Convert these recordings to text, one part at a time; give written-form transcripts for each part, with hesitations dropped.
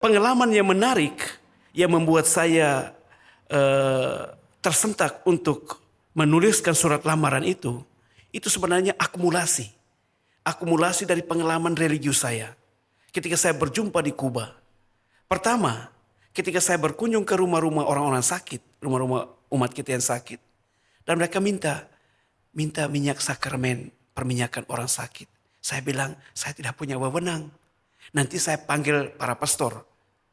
pengalaman yang menarik yang membuat saya tersentak untuk menuliskan surat lamaran itu sebenarnya akumulasi dari pengalaman religius saya. Ketika saya berjumpa di Kuba, pertama, ketika saya berkunjung ke rumah-rumah orang-orang sakit, rumah-rumah umat kita yang sakit, dan mereka minta minyak sakramen perminyakan orang sakit. Saya bilang, saya tidak punya wewenang. Nanti saya panggil para pastor,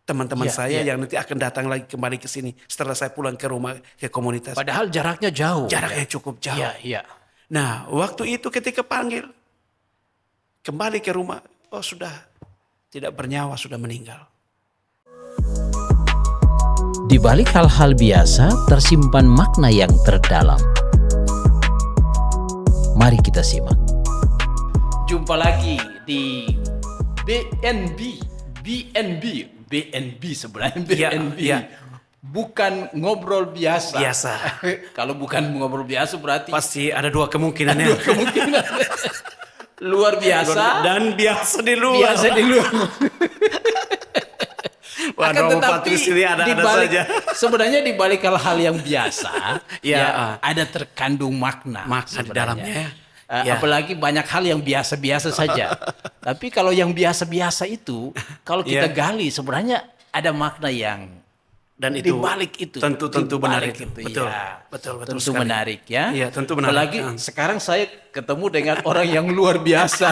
teman-teman saya yang nanti akan datang lagi kembali ke sini setelah saya pulang ke rumah, ke komunitas. Padahal jaraknya jauh. Jaraknya cukup jauh. Iya. Nah, waktu itu ketika panggil, kembali ke rumah, oh sudah tidak bernyawa, sudah meninggal. Di balik hal-hal biasa tersimpan makna yang terdalam. Mari kita simak. Jumpa lagi di BNB sebenarnya BNB. Ya. Bukan ngobrol biasa. Kalau bukan ngobrol biasa berarti pasti ada dua kemungkinannya. Luar biasa dan biasa di luar. Akan tetapi ini ada saja. Sebenarnya di balik hal-hal yang biasa, ada terkandung makna di dalamnya. Apalagi banyak hal yang biasa-biasa saja. Tapi kalau yang biasa-biasa itu, kalau kita gali sebenarnya ada makna yang dan itu di balik itu tentu menarik itu. Betul tentu sekali. Menarik ya. Iya, tentu menarik. Apalagi sekarang saya ketemu dengan orang yang luar biasa.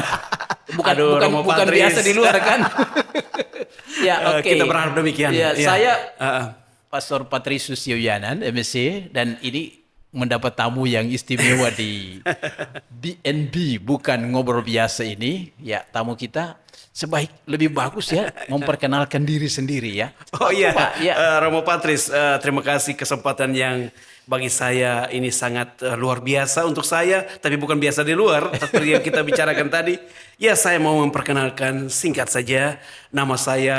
Bukan biasa di luar kan? Ya, oke. Kita berharap demikian. Ya, saya Pastor Patricius Yoyanan, MSc, dan ini mendapat tamu yang istimewa di BNB, bukan ngobrol biasa ini. Ya, tamu kita lebih bagus ya memperkenalkan diri sendiri ya. Oh iya, Romo Patris, terima kasih kesempatan yang bagi saya ini sangat luar biasa untuk saya, tapi bukan biasa di luar, seperti yang kita bicarakan tadi. Ya, saya mau memperkenalkan singkat saja, nama saya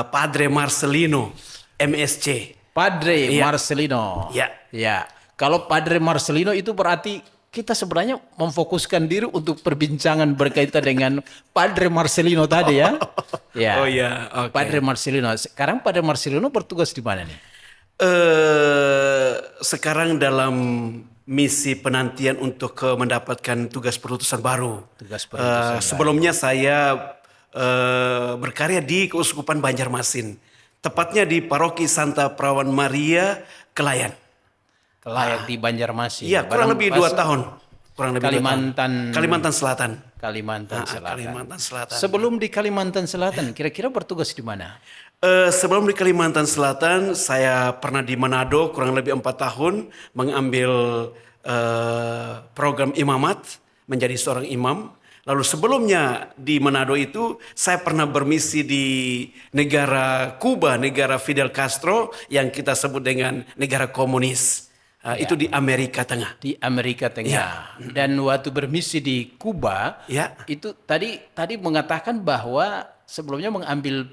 Padre Marcelino, MSc. Padre Marcelino. Ya. Kalau Padre Marcelino itu berarti kita sebenarnya memfokuskan diri untuk perbincangan berkaitan dengan Padre Marcelino tadi ya. Oh iya, okay. Padre Marcelino. Sekarang Padre Marcelino bertugas di mana nih? Sekarang dalam misi penantian untuk mendapatkan tugas perutusan baru. Sebelumnya saya berkarya di Keuskupan Banjarmasin, tepatnya di Paroki Santa Perawan Maria, Kelayan. Di Banjarmasin. Iya, kurang lebih 2 tahun. Kalimantan Selatan. Kalimantan Selatan. Sebelum di Kalimantan Selatan, kira-kira bertugas di mana? Sebelum di Kalimantan Selatan, saya pernah di Manado kurang lebih 4 tahun mengambil program imamat, menjadi seorang imam. Lalu sebelumnya di Manado itu saya pernah bermisi di negara Kuba, negara Fidel Castro yang kita sebut dengan negara komunis. Itu di Amerika Tengah. Di Amerika Tengah. Ya. Dan waktu bermisi di Kuba, itu tadi mengatakan bahwa sebelumnya mengambil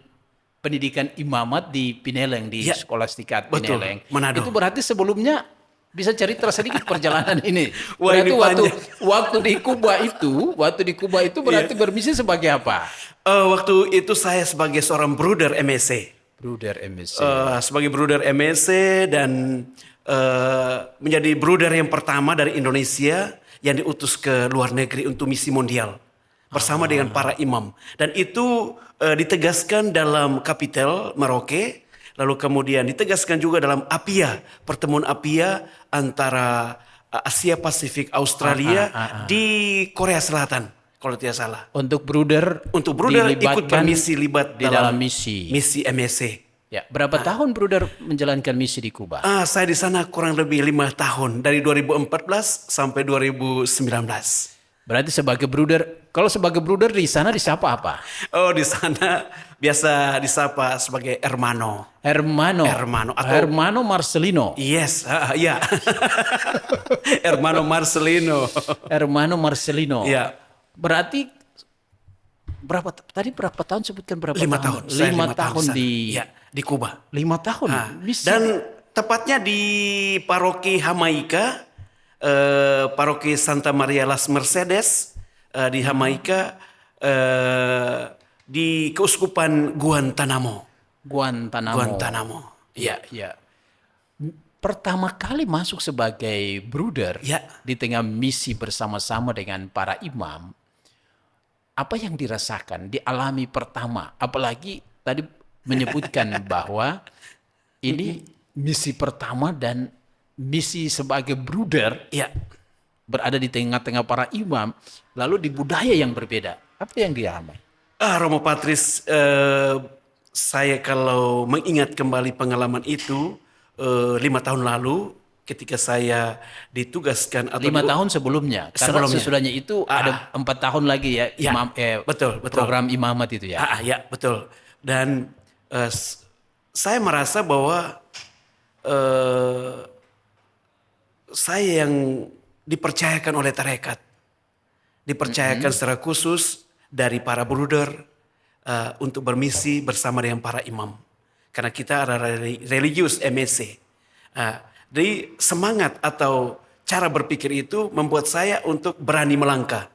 pendidikan imamat di Pineleng, di Skolastikat Pineleng. Manado. Itu berarti sebelumnya bisa cerita sedikit perjalanan ini. Wah, berarti waktu di Kuba itu berarti bermisi sebagai apa? Waktu itu saya sebagai seorang bruder MSc. Sebagai bruder MSc dan menjadi bruder yang pertama dari Indonesia yang diutus ke luar negeri untuk misi mondial bersama dengan para imam, dan itu ditegaskan dalam Kapitel Merauke, lalu kemudian ditegaskan juga dalam APIA, pertemuan APIA antara Asia Pasifik Australia di Korea Selatan kalau tidak salah. Untuk bruder ikut bermisi di dalam misi MSc. Ya, berapa tahun bruder menjalankan misi di Kuba? Saya di sana kurang lebih 5 tahun, dari 2014 sampai 2019. Berarti sebagai bruder, kalau sebagai bruder di sana disapa apa? Oh, di sana biasa disapa sebagai Hermano atau Hermano Marcelino. Yes, ya. Hermano Marcelino. Ya. Berarti berapa tahun sebutkan berapa 5 tahun? 5 tahun di Kuba. 5 tahun. Dan tepatnya di Paroki Jamaica, Paroki Santa Maria las Mercedes di Jamaica, di Keuskupan Guantanamo. Guantanamo. Ya. Ya. Pertama kali masuk sebagai bruder Ya. di tengah misi bersama-sama dengan para imam, apa yang dirasakan, dialami pertama? Apalagi tadi menyebutkan bahwa ini misi pertama dan misi sebagai bruder Ya. berada di tengah-tengah para imam, lalu di budaya yang berbeda. Apa yang dialami? Romo Patris, saya kalau mengingat kembali pengalaman itu 5 tahun lalu ketika saya ditugaskan atau 5 tahun sebelumnya, karena Sebelumnya. sesudahnya itu ada 4 tahun lagi ya, Ya, imam, betul. program imamat itu ya. Ya, betul. Dan saya merasa bahwa saya yang dipercayakan oleh tarekat, dipercayakan secara khusus dari para bruder untuk bermisi bersama dengan para imam. Karena kita adalah religius MSC. Jadi semangat atau cara berpikir itu membuat saya untuk berani melangkah,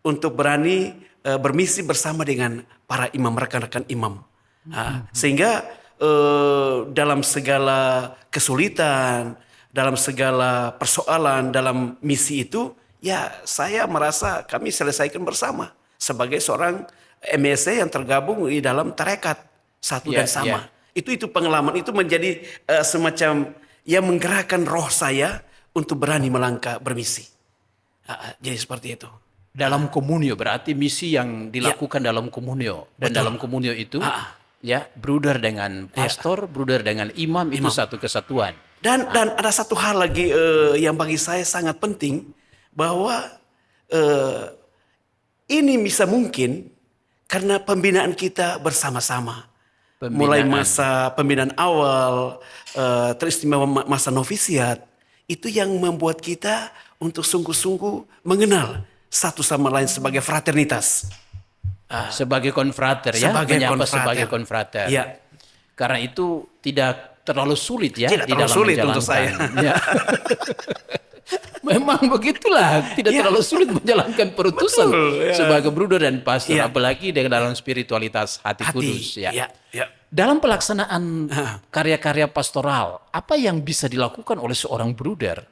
untuk berani bermisi bersama dengan para imam, rekan-rekan imam. Sehingga dalam segala kesulitan, dalam segala persoalan dalam misi itu, ya saya merasa kami selesaikan bersama sebagai seorang MSC yang tergabung di dalam tarekat satu dan sama. Itu pengalaman itu menjadi semacam yang menggerakkan roh saya untuk berani melangkah bermisi. Jadi seperti itu. Dalam komunio berarti misi yang dilakukan dalam komunio, dan dalam komunio itu ya bruder dengan pastor, bruder dengan imam itu satu kesatuan. Dan ada satu hal lagi yang bagi saya sangat penting, bahwa ini bisa mungkin karena pembinaan kita bersama-sama. Mulai masa pembinaan awal, teristimewa masa novisiat, itu yang membuat kita untuk sungguh-sungguh mengenal satu sama lain sebagai fraternitas. Sebagai konfrater ya, menyapa sebagai konfrater. Ya. Karena itu tidak terlalu sulit ya Tidak di terlalu dalam sulit menjalankan. untuk saya. Ya. Memang begitulah, tidak terlalu sulit menjalankan perutusan sebagai bruder dan pastor, apalagi dengan dalam spiritualitas hati kudus ya. Dalam pelaksanaan karya-karya pastoral, apa yang bisa dilakukan oleh seorang bruder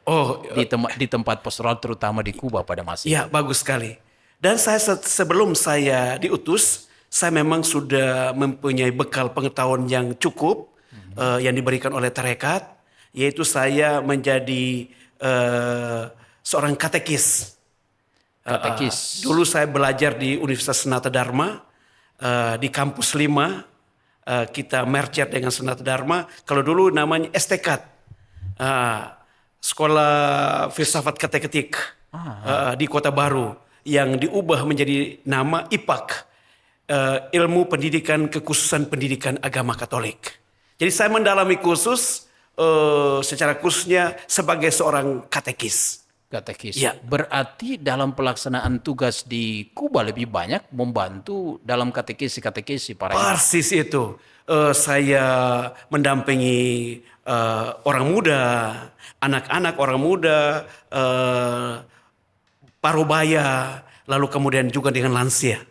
di tempat pastoral, terutama di Kuba pada masa itu? Ya, bagus sekali. Dan saya sebelum saya diutus, saya memang sudah mempunyai bekal pengetahuan yang cukup yang diberikan oleh tarekat, yaitu saya menjadi seorang katekis. Dulu saya belajar di Universitas Sanata Dharma di kampus 5. Kita merger dengan Sanata Dharma. Kalau dulu namanya STK, Sekolah Filsafat Kateketik di Kota Baru, yang diubah menjadi nama IPAK, Ilmu Pendidikan Kekhususan Pendidikan Agama Katolik. Jadi saya mendalami khusus secara khususnya sebagai seorang katekis. Ya. Berarti dalam pelaksanaan tugas di Kuba lebih banyak membantu dalam katekesi para imam. Persis itu. Saya mendampingi orang muda, anak-anak orang muda, parubaya, lalu kemudian juga dengan lansia.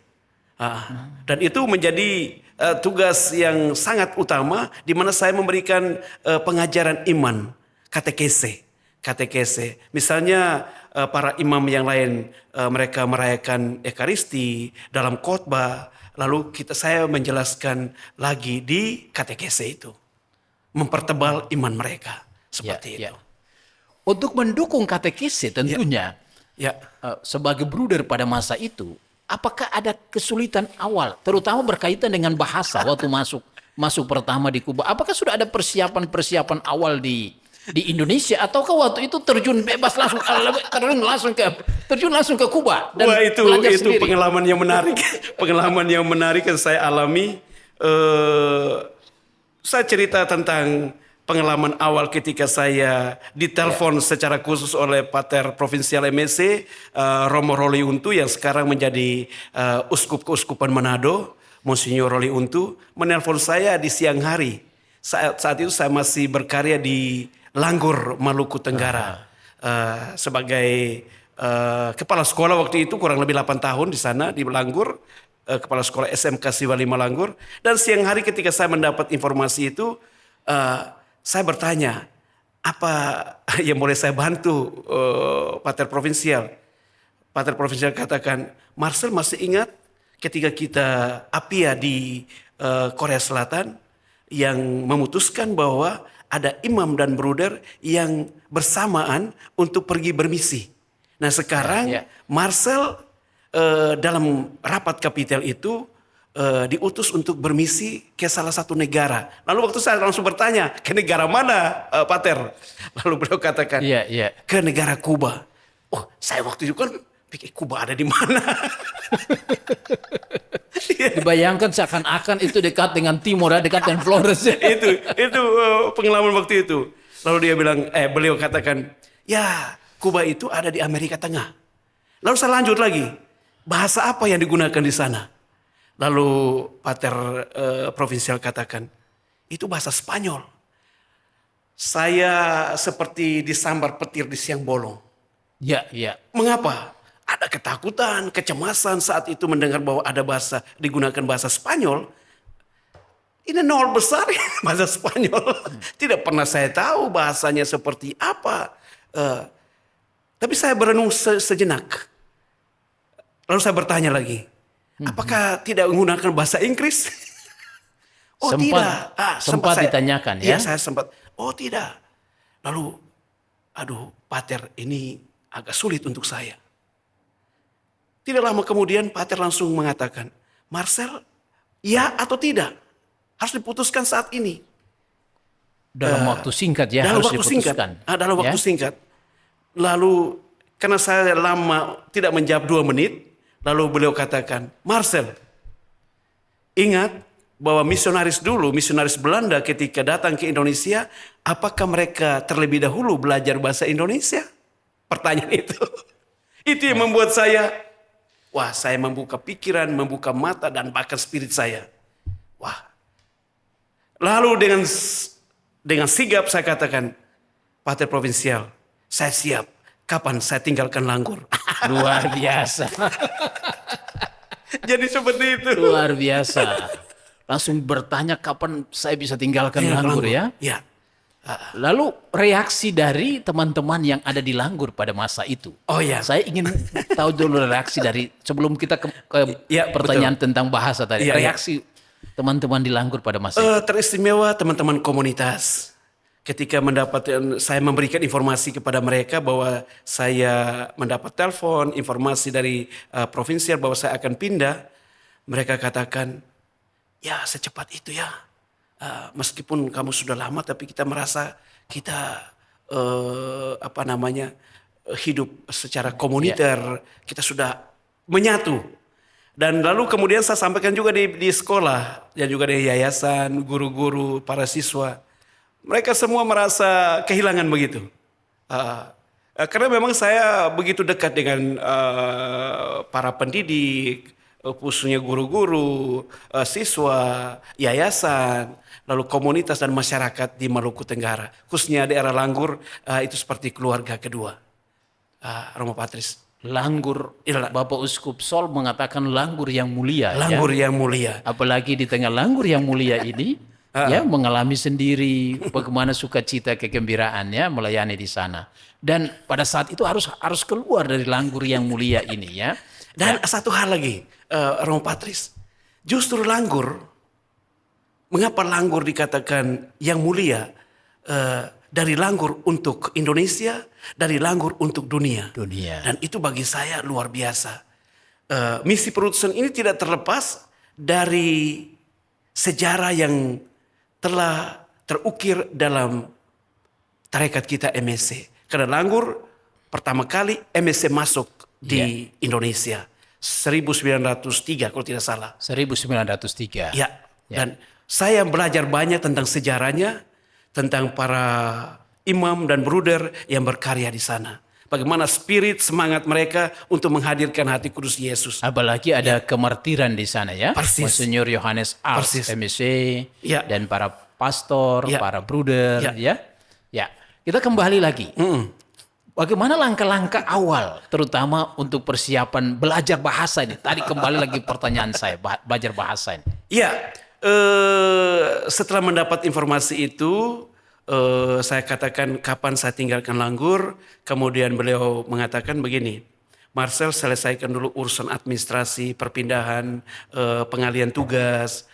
Dan itu menjadi tugas yang sangat utama, di mana saya memberikan pengajaran iman, katekese. Misalnya para imam yang lain mereka merayakan Ekaristi dalam khotbah, lalu saya menjelaskan lagi di katekese itu, mempertebal iman mereka seperti itu. Untuk mendukung katekese tentunya sebagai bruder pada masa itu, apakah ada kesulitan awal, terutama berkaitan dengan bahasa waktu masuk pertama di Kuba? Apakah sudah ada persiapan awal di Indonesia, ataukah waktu itu terjun bebas langsung ke Kuba dan Wah, itu sendiri? pengalaman yang menarik. Pengalaman yang menarik yang saya alami. Saya cerita tentang pengalaman awal ketika saya ditelepon secara khusus oleh Pater Provinsial MSC Romo Roli Untu, yang sekarang menjadi Uskup Keuskupan Manado, Monsignor Roli Untu, menelpon saya di siang hari. Saat itu saya masih berkarya di Langgur, Maluku Tenggara, sebagai kepala sekolah waktu itu, kurang lebih 8 tahun di sana di Langgur. kepala sekolah SMK Siwa Lima Langgur. Dan siang hari ketika saya mendapat informasi itu, saya bertanya, apa yang boleh saya bantu Pater Provinsial? Pater Provinsial katakan, Marcel masih ingat ketika kita APIA di Korea Selatan yang memutuskan bahwa ada imam dan bruder yang bersamaan untuk pergi bermisi. Nah sekarang Marcel dalam rapat kapitel itu diutus untuk bermisi ke salah satu negara. Lalu waktu saya langsung bertanya, ke negara mana Pater? Lalu beliau katakan, ke negara Kuba. Oh saya waktu itu kan pikir Kuba ada di mana? Dibayangkan seakan-akan itu dekat dengan Timur, dekat dengan Flores. itu pengalaman waktu itu. Lalu dia bilang, beliau katakan, ya Kuba itu ada di Amerika Tengah. Lalu saya lanjut lagi, bahasa apa yang digunakan di sana? Lalu Pater Provinsial katakan, itu bahasa Spanyol. Saya seperti disambar petir di siang bolong. Mengapa? Ada ketakutan, kecemasan saat itu mendengar bahwa ada bahasa digunakan bahasa Spanyol. Ini nol besar bahasa Spanyol. Tidak pernah saya tahu bahasanya seperti apa. Tapi saya berenung sejenak. Lalu saya bertanya lagi, apakah tidak menggunakan bahasa Inggris? Oh tidak. Sempat ditanyakan ya? Iya saya sempat. Oh tidak. Lalu, aduh Pater ini agak sulit untuk saya. Tidak lama kemudian Pater langsung mengatakan, Marcel, ya atau tidak? Harus diputuskan saat ini. Dalam waktu singkat ya harus diputuskan. Dalam waktu singkat. Lalu karena saya lama tidak menjawab 2 menit, lalu beliau katakan, Marcel, ingat bahwa misionaris Belanda ketika datang ke Indonesia, apakah mereka terlebih dahulu belajar bahasa Indonesia? Pertanyaan itu. Itu yang membuat saya, saya membuka pikiran, membuka mata dan bahkan spirit saya. Lalu dengan sigap saya katakan, Pater Provinsial, saya siap. Kapan saya tinggalkan Langgur? Luar biasa. Jadi seperti itu. Luar biasa. Langsung bertanya kapan saya bisa tinggalkan Langgur ya? Ya. Lalu reaksi dari teman-teman yang ada di Langgur pada masa itu. Oh ya. Saya ingin tahu dulu reaksi dari sebelum kita ke pertanyaan tentang bahasa tadi. Reaksi teman-teman di Langgur pada masa itu. Teristimewa teman-teman komunitas. Ketika saya memberikan informasi kepada mereka bahwa saya mendapat telepon, informasi dari provinsial bahwa saya akan pindah. Mereka katakan, ya secepat itu ya. Meskipun kamu sudah lama tapi kita merasa kita hidup secara komuniter, kita sudah menyatu. Dan lalu kemudian saya sampaikan juga di sekolah dan juga di yayasan, guru-guru, para siswa. Mereka semua merasa kehilangan begitu. Karena memang saya begitu dekat dengan para pendidik, khususnya guru-guru, siswa, yayasan, lalu komunitas dan masyarakat di Maluku Tenggara. Khususnya daerah Langgur, itu seperti keluarga kedua. Romo Patris. Langgur, Bapak Uskup Sol mengatakan Langgur yang mulia. Langgur yang mulia. Apalagi di tengah Langgur yang mulia ini, mengalami sendiri bagaimana sukacita kegembiraan melayani di sana. Dan pada saat itu harus keluar dari Langgur yang mulia ini ya. Dan satu hal lagi, Romo Patris, justru Langgur, mengapa Langgur dikatakan yang mulia? Dari Langgur untuk Indonesia, dari Langgur untuk dunia. Dan itu bagi saya luar biasa. Misi perutusan ini tidak terlepas dari sejarah yang telah terukir dalam tarekat kita MSC. Karena Langgur pertama kali MSC masuk di Indonesia 1903 kalau tidak salah. 1903. Ya. Dan saya belajar banyak tentang sejarahnya, tentang para imam dan bruder yang berkarya di sana. Bagaimana spirit semangat mereka untuk menghadirkan hati kudus Yesus. Apalagi ada kemartiran di sana ya. Persis. Monsinyur Yohanes Ars MSc dan para pastor, para bruder ya. Kita kembali lagi. Bagaimana langkah-langkah awal, terutama untuk persiapan belajar bahasa ini? Tadi kembali lagi pertanyaan saya, belajar bahasa ini. Iya, setelah mendapat informasi itu, saya katakan kapan saya tinggalkan Langgur, kemudian beliau mengatakan begini, Marcel selesaikan dulu urusan administrasi, perpindahan, pengalian tugas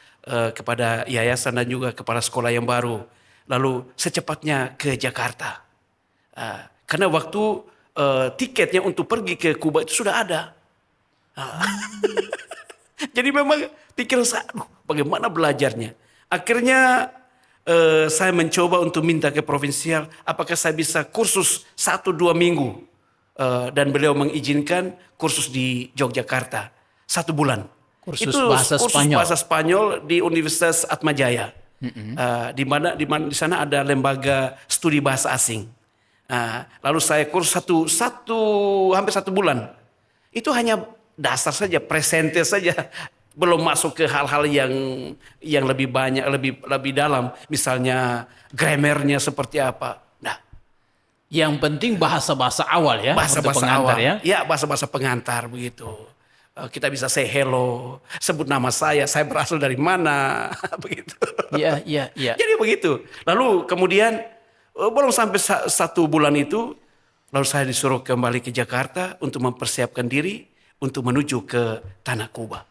kepada yayasan dan juga kepala sekolah yang baru. Lalu secepatnya ke Jakarta. Karena waktu tiketnya untuk pergi ke Kuba itu sudah ada. Jadi memang pikiran saya, bagaimana belajarnya. Akhirnya saya mencoba untuk minta ke provinsial, apakah saya bisa kursus 1-2 minggu. Dan beliau mengizinkan kursus di Yogyakarta 1 bulan. Kursus Itu bahasa kursus Spanyol. bahasa Spanyol di Universitas Atmajaya. Di mana di sana ada lembaga studi bahasa asing. Lalu saya kursus hampir 1 bulan. Itu hanya dasar saja, presente saja. Belum masuk ke hal-hal yang lebih banyak, lebih dalam. Misalnya grammarnya seperti apa. Nah, Yang penting bahasa-bahasa awal ya, untuk bahasa-bahasa pengantar awal. ya. Ya, bahasa-bahasa pengantar begitu. Kita bisa say hello, sebut nama saya berasal dari mana, begitu. Iya, iya, iya. Jadi begitu. Lalu kemudian belum sampai 1 bulan itu, lalu saya disuruh kembali ke Jakarta untuk mempersiapkan diri untuk menuju ke tanah Kuba.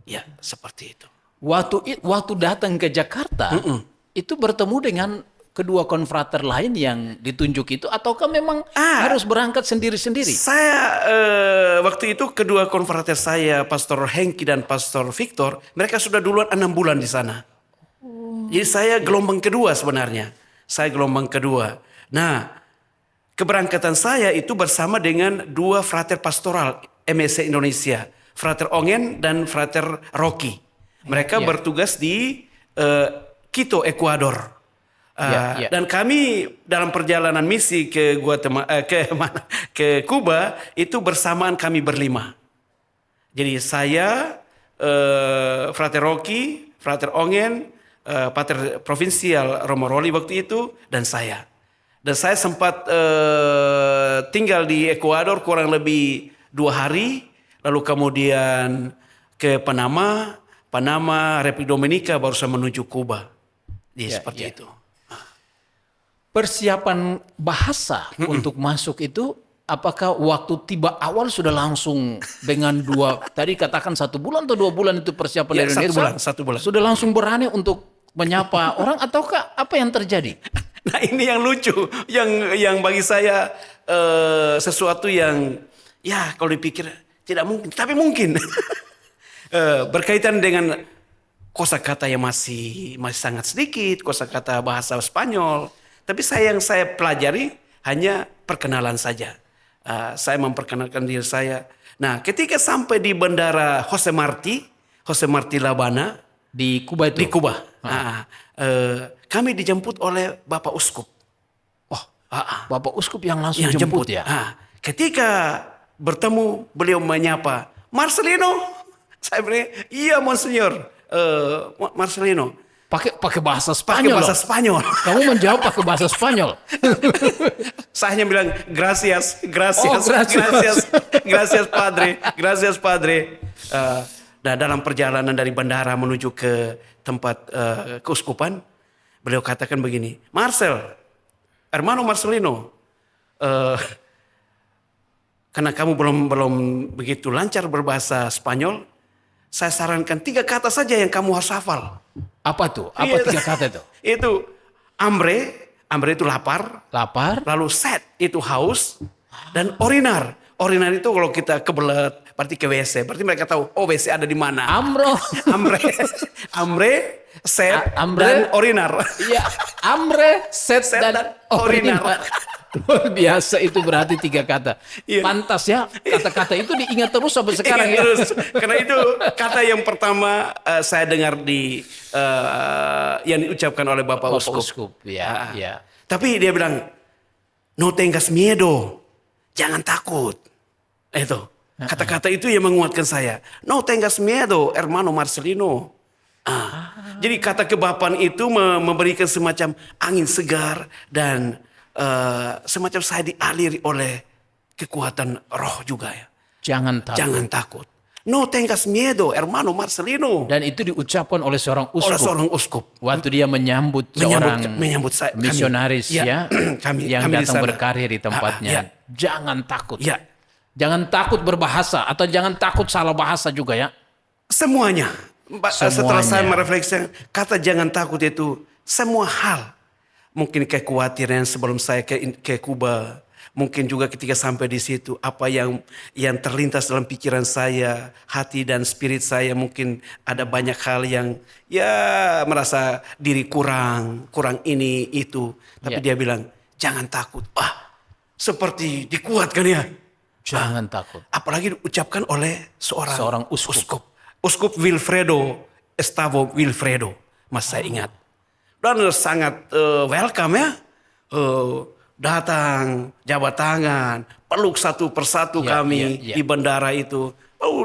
Ya, seperti itu. Waktu datang ke Jakarta, itu bertemu dengan kedua konfrater lain yang ditunjuk itu, ataukah memang harus berangkat sendiri-sendiri? Saya waktu itu kedua konfrater saya, Pastor Hengki dan Pastor Victor, mereka sudah duluan 6 bulan di sana. Jadi saya gelombang kedua sebenarnya. Saya gelombang kedua. Nah, keberangkatan saya itu bersama dengan 2 frater pastoral MSC Indonesia. Frater Ongen dan Frater Rocky. Mereka bertugas di Quito, Ekuador. Dan kami dalam perjalanan misi ke ke Kuba itu bersamaan kami berlima. Jadi saya, Frater Rocky, Frater Ongen, Pater Provinsial Romoroli waktu itu, dan saya. Dan saya sempat tinggal di Ekuador kurang lebih 2 hari, lalu kemudian ke Panama, Republik Dominika, baru saya menuju Kuba. Jadi seperti itu. Persiapan bahasa untuk masuk itu, apakah waktu tiba awal sudah langsung dengan tadi katakan 1 bulan atau 2 bulan itu persiapan dari Indonesia? 1 bulan. Sudah langsung berani untuk menyapa orang, ataukah apa yang terjadi? Nah, ini yang lucu, yang bagi saya sesuatu yang ya kalau dipikir tidak mungkin, tapi mungkin. Berkaitan dengan kosakata yang masih sangat sedikit, kosakata bahasa Spanyol. Tapi yang saya pelajari hanya perkenalan saja. Saya memperkenalkan diri saya. Nah, ketika sampai di bandara Jose Marti Labana Di Kuba itu? di Kuba, kami dijemput oleh Bapak Uskup. Bapak Uskup yang langsung jemput ya? Ketika bertemu, beliau menyapa, Marcelino. Saya bilang, iya Monsignor, Marcelino. Pakai bahasa Spanyol. Pakai bahasa Spanyol. Kamu menjawab pakai bahasa Spanyol. Saya hanya bilang gracias, gracias padre. Nah, dalam perjalanan dari bandara menuju ke tempat keuskupan, beliau katakan begini, Hermano Marcelino, karena kamu belum begitu lancar berbahasa Spanyol, saya sarankan 3 kata saja yang kamu harus hafal. Apa tuh? Apa 3 kata itu? Itu hambre itu lapar. Lapar. Lalu sed itu haus. Dan orinar itu kalau kita kebelet, berarti ke WC. Berarti mereka tahu, WC ada di mana. Hambre, sed, dan orinar. Iya, hambre, sed, dan orinar. Luar biasa, itu berarti 3 kata. Iya. Pantas ya, kata-kata itu diingat terus sampai sekarang ya. Terus. Karena itu kata yang pertama saya dengar yang diucapkan oleh Bapak Uskup. Ya, ya. Tapi dia bilang, no tengas miedo, jangan takut. Itu kata-kata itu yang menguatkan saya. No tengas miedo, hermano Marcelino. Jadi kata kebapan itu memberikan semacam angin segar dan semacam saya dialiri oleh kekuatan roh juga ya. Jangan takut. Jangan takut. No tengas miedo, hermano Marcelino. Dan itu diucapkan oleh seorang uskup. Oleh seorang uskup. Waktu dia menyambut seorang kami. misionaris Ya, yang kami di datang sana. berkarya di tempatnya. Ya. Jangan takut. Ya, Jangan takut berbahasa atau jangan takut salah bahasa juga ya. semuanya. Setelah saya Semuanya. merefleksikan, kata jangan takut itu semua hal. Mungkin kekhawatiran sebelum saya ke Kuba. Mungkin juga ketika sampai di situ, apa yang terlintas dalam pikiran saya, hati dan spirit saya, mungkin ada banyak hal yang ya merasa diri kurang ini itu. Tapi Ya. dia bilang, jangan takut. Seperti dikuatkan ya. Jangan takut. Apalagi diucapkan oleh seorang uskup. Uskup Wilfredo, Estavo Wilfredo, saya ingat. Dan sangat welcome ya. Datang, jabat tangan, peluk satu persatu Ya, kami ya, ya. di bandara itu.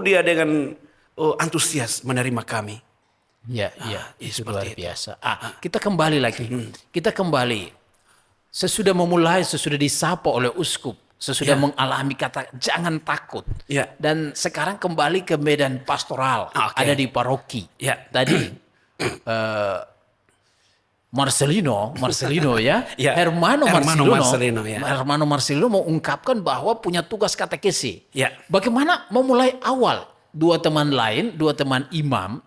Dia dengan antusias menerima kami. Ya, itu luar seperti itu. biasa. Kita kembali lagi. Kita kembali. Sesudah disapa oleh uskup, sesudah mengalami kata jangan takut. Ya. Dan sekarang kembali ke medan pastoral, Oke. ada di paroki. Ya. Tadi Marcelino ya, Ya. Hermano Marcelino, ya. Hermano Marcelino mengungkapkan bahwa punya tugas katekesi. Ya. Bagaimana memulai awal? Dua teman imam,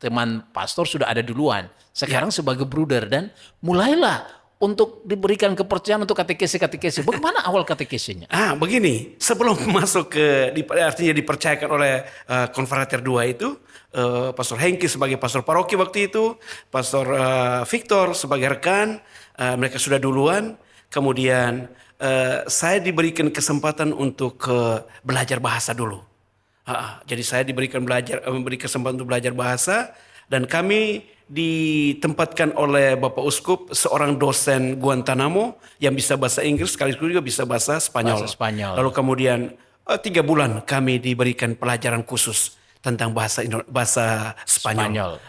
teman pastor sudah ada duluan. Sekarang sebagai bruder dan mulailah untuk diberikan kepercayaan untuk katekesi. Bagaimana awal katekesinya? Begini, sebelum masuk artinya dipercayakan oleh konfrater 2 itu, Pastor Hengki sebagai pastor paroki waktu itu, Pastor Victor sebagai rekan, mereka sudah duluan. Kemudian saya diberikan kesempatan untuk belajar bahasa dulu. Jadi saya memberi kesempatan untuk belajar bahasa, dan kami ditempatkan oleh Bapak Uskup seorang dosen Guantanamo yang bisa bahasa Inggris sekaligus juga bisa bahasa Spanyol. Bahasa Spanyol. Lalu kemudian 3 bulan kami diberikan pelajaran khusus tentang bahasa Spanyol.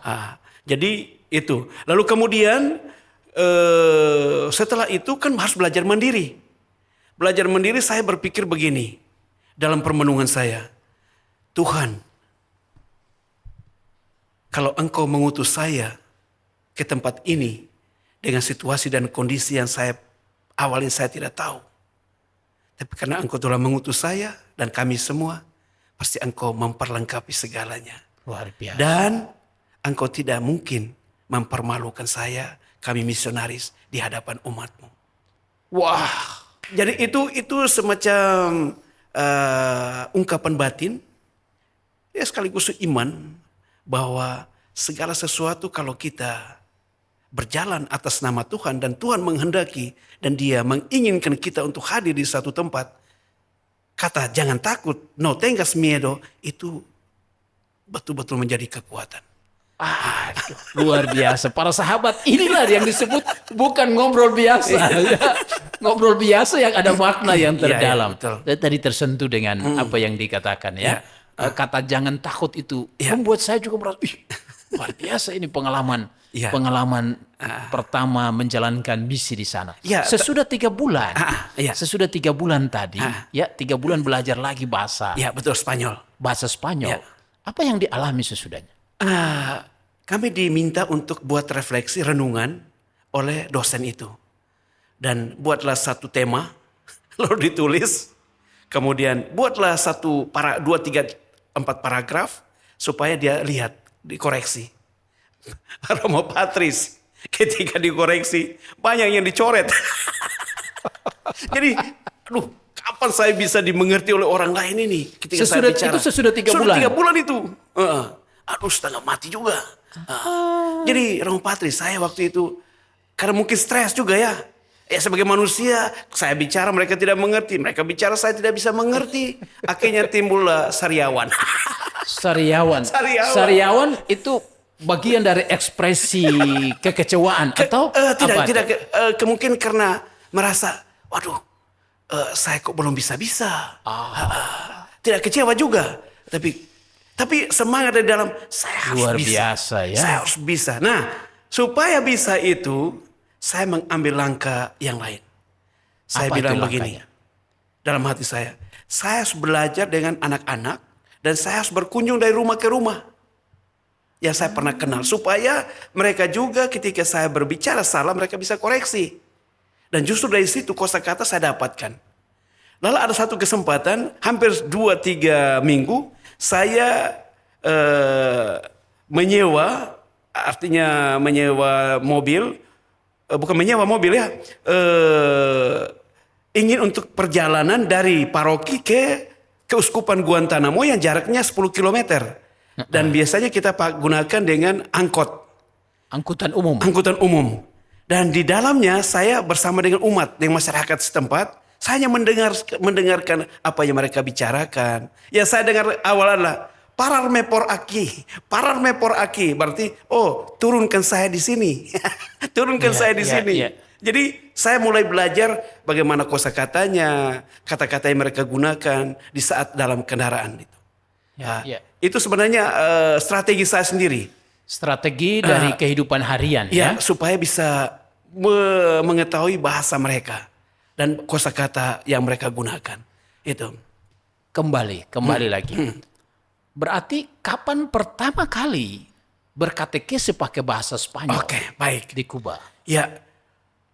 Jadi itu. Lalu kemudian setelah itu kan harus belajar mandiri. Belajar mandiri saya berpikir begini dalam permenungan saya. Tuhan, kalau Engkau mengutus saya ke tempat ini dengan situasi dan kondisi yang awalnya saya tidak tahu. Tapi karena Engkau telah mengutus saya dan kami semua, pasti Engkau memperlengkapi segalanya. Luar biasa. Dan Engkau tidak mungkin mempermalukan saya, kami misionaris di hadapan umat-Mu. Wah, Jadi itu semacam ungkapan batin, ya sekaligus iman bahwa segala sesuatu kalau kita berjalan atas nama Tuhan dan Tuhan menghendaki dan Dia menginginkan kita untuk hadir di satu tempat, kata jangan takut, no tengas miedo, itu betul-betul menjadi kekuatan. luar biasa. Para sahabat, inilah yang disebut bukan ngobrol biasa. Ya. Ngobrol biasa yang ada makna yang terdalam. Betul. Dan tadi tersentuh dengan apa yang dikatakan ya. Kata jangan takut itu membuat saya juga merasa, luar biasa ini pengalaman pertama menjalankan misi di sana. Sesudah 3 bulan, sesudah 3 bulan tadi, 3 bulan belajar lagi bahasa. Ya betul, Spanyol. Bahasa Spanyol. Apa yang dialami sesudahnya? Kami diminta untuk buat refleksi renungan oleh dosen itu. Dan buatlah satu tema, lalu ditulis. Kemudian buatlah 2, 3, 4 paragraf supaya dia lihat, dikoreksi. Romo Patris ketika dikoreksi banyak yang dicoret. Jadi, kapan saya bisa dimengerti oleh orang lain ini ketika saya bicara? Itu sesudah 3 bulan. Sudah 3 bulan itu. Setengah mati juga. Jadi Romo Patris, saya waktu itu karena mungkin stres juga ya. Sebagai manusia, saya bicara mereka tidak mengerti. Mereka bicara saya tidak bisa mengerti. Akhirnya timbullah Sariawan. Sariawan itu bagian dari ekspresi kekecewaan atau tidak kemungkinan karena merasa, waduh, saya kok belum bisa. Tidak kecewa juga, tapi semangat dari dalam saya harus luar bisa. Biasa ya. Saya harus bisa. Nah, supaya bisa itu, saya mengambil langkah yang lain. Saya Apa bilang itu begini, langkahnya? dalam hati saya harus belajar dengan anak-anak dan saya harus berkunjung dari rumah ke rumah yang saya pernah kenal. Supaya mereka juga ketika saya berbicara salah mereka bisa koreksi. Dan justru dari situ kosakata saya dapatkan. Lalu ada satu kesempatan hampir 2-3 minggu saya menyewa, artinya menyewa mobil, bukan menyewa mobil ya, ingin untuk perjalanan dari paroki ke Keuskupan Guantanamo yang jaraknya 10 kilometer. Dan biasanya kita gunakan dengan Angkutan umum. angkutan umum. Dan di dalamnya saya bersama dengan umat, dengan masyarakat setempat, saya hanya mendengarkan apa yang mereka bicarakan. Ya saya dengar awalan parar mepor aki, berarti turunkan saya di sini, turunkan saya di sini. Jadi saya mulai belajar bagaimana kosakatanya, kata-kata yang mereka gunakan di saat dalam kendaraan itu. Itu sebenarnya strategi saya sendiri. Strategi dari kehidupan harian Ya, supaya bisa mengetahui bahasa mereka dan kosakata yang mereka gunakan. Itu. Kembali lagi. Berarti kapan pertama kali berkatekese pakai bahasa Spanyol? Oke, baik. Di Kuba. Ya,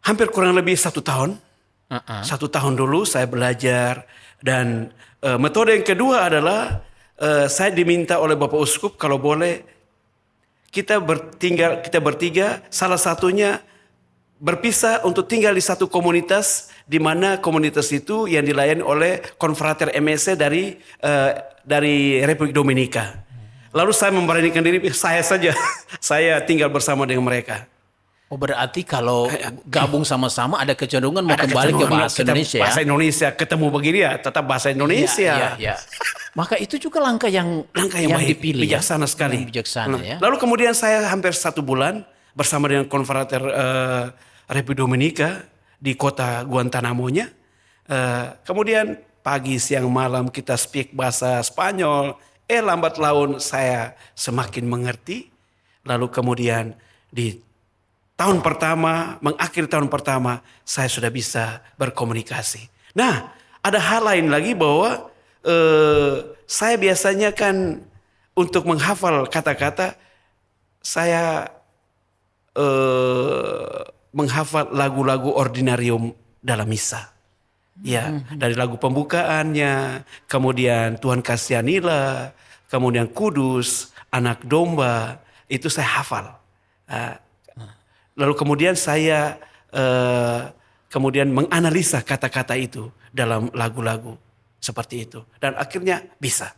hampir kurang lebih 1 tahun. 1 tahun dulu saya belajar dan metode yang kedua adalah saya diminta oleh Bapak Uskup kalau boleh kita bertiga, salah satunya berpisah untuk tinggal di satu komunitas di mana komunitas itu yang dilayani oleh konfrater MSC dari Republik Dominika. Lalu saya memberanikan diri saya saja, saya tinggal bersama dengan mereka. Oh berarti kalau gabung sama-sama ada kecenderungan mau kembali ke bahasa Indonesia. Bahasa Indonesia ketemu begini ya tetap bahasa Indonesia. Iya. Maka itu juga langkah yang baik, dipilih. bijaksana sekali. Bijaksana ya. Lalu kemudian saya hampir 1 bulan bersama dengan konfrater Republik Dominika di kota Guantanamonya. Kemudian pagi, siang, malam kita speak bahasa Spanyol. Lambat laun saya semakin mengerti. Lalu kemudian di tahun pertama, mengakhiri tahun pertama, saya sudah bisa berkomunikasi. Nah, ada hal lain lagi bahwa saya biasanya kan untuk menghafal kata-kata, saya menghafal lagu-lagu ordinarium dalam misa. Ya, dari lagu pembukaannya, kemudian Tuhan kasihanilah, kemudian Kudus, Anak Domba, itu saya hafal. Lalu kemudian saya kemudian menganalisa kata-kata itu dalam lagu-lagu seperti itu. Dan akhirnya bisa.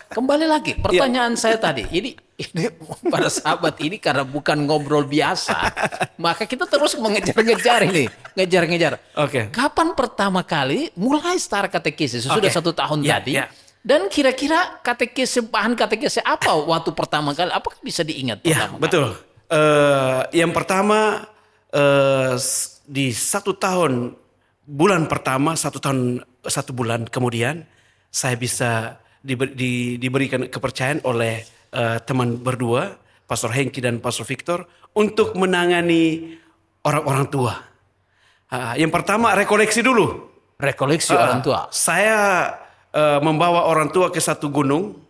Kembali lagi pertanyaan saya tadi. Ini para sahabat ini karena bukan ngobrol biasa. Maka kita terus mengejar-ngejar ini. Ngejar-ngejar. Oke. Kapan pertama kali mulai start katekese? Sudah 1 tahun tadi. Dan kira-kira bahan katekese apa waktu pertama kali? Apakah bisa diingat pertama kali? Betul. Yang pertama di 1 tahun bulan pertama 1 tahun 1 bulan kemudian saya bisa diberikan kepercayaan oleh teman berdua Pastor Hengki dan Pastor Victor untuk menangani orang-orang tua. Yang pertama rekoleksi dulu. Rekoleksi orang tua. Saya membawa orang tua ke satu gunung,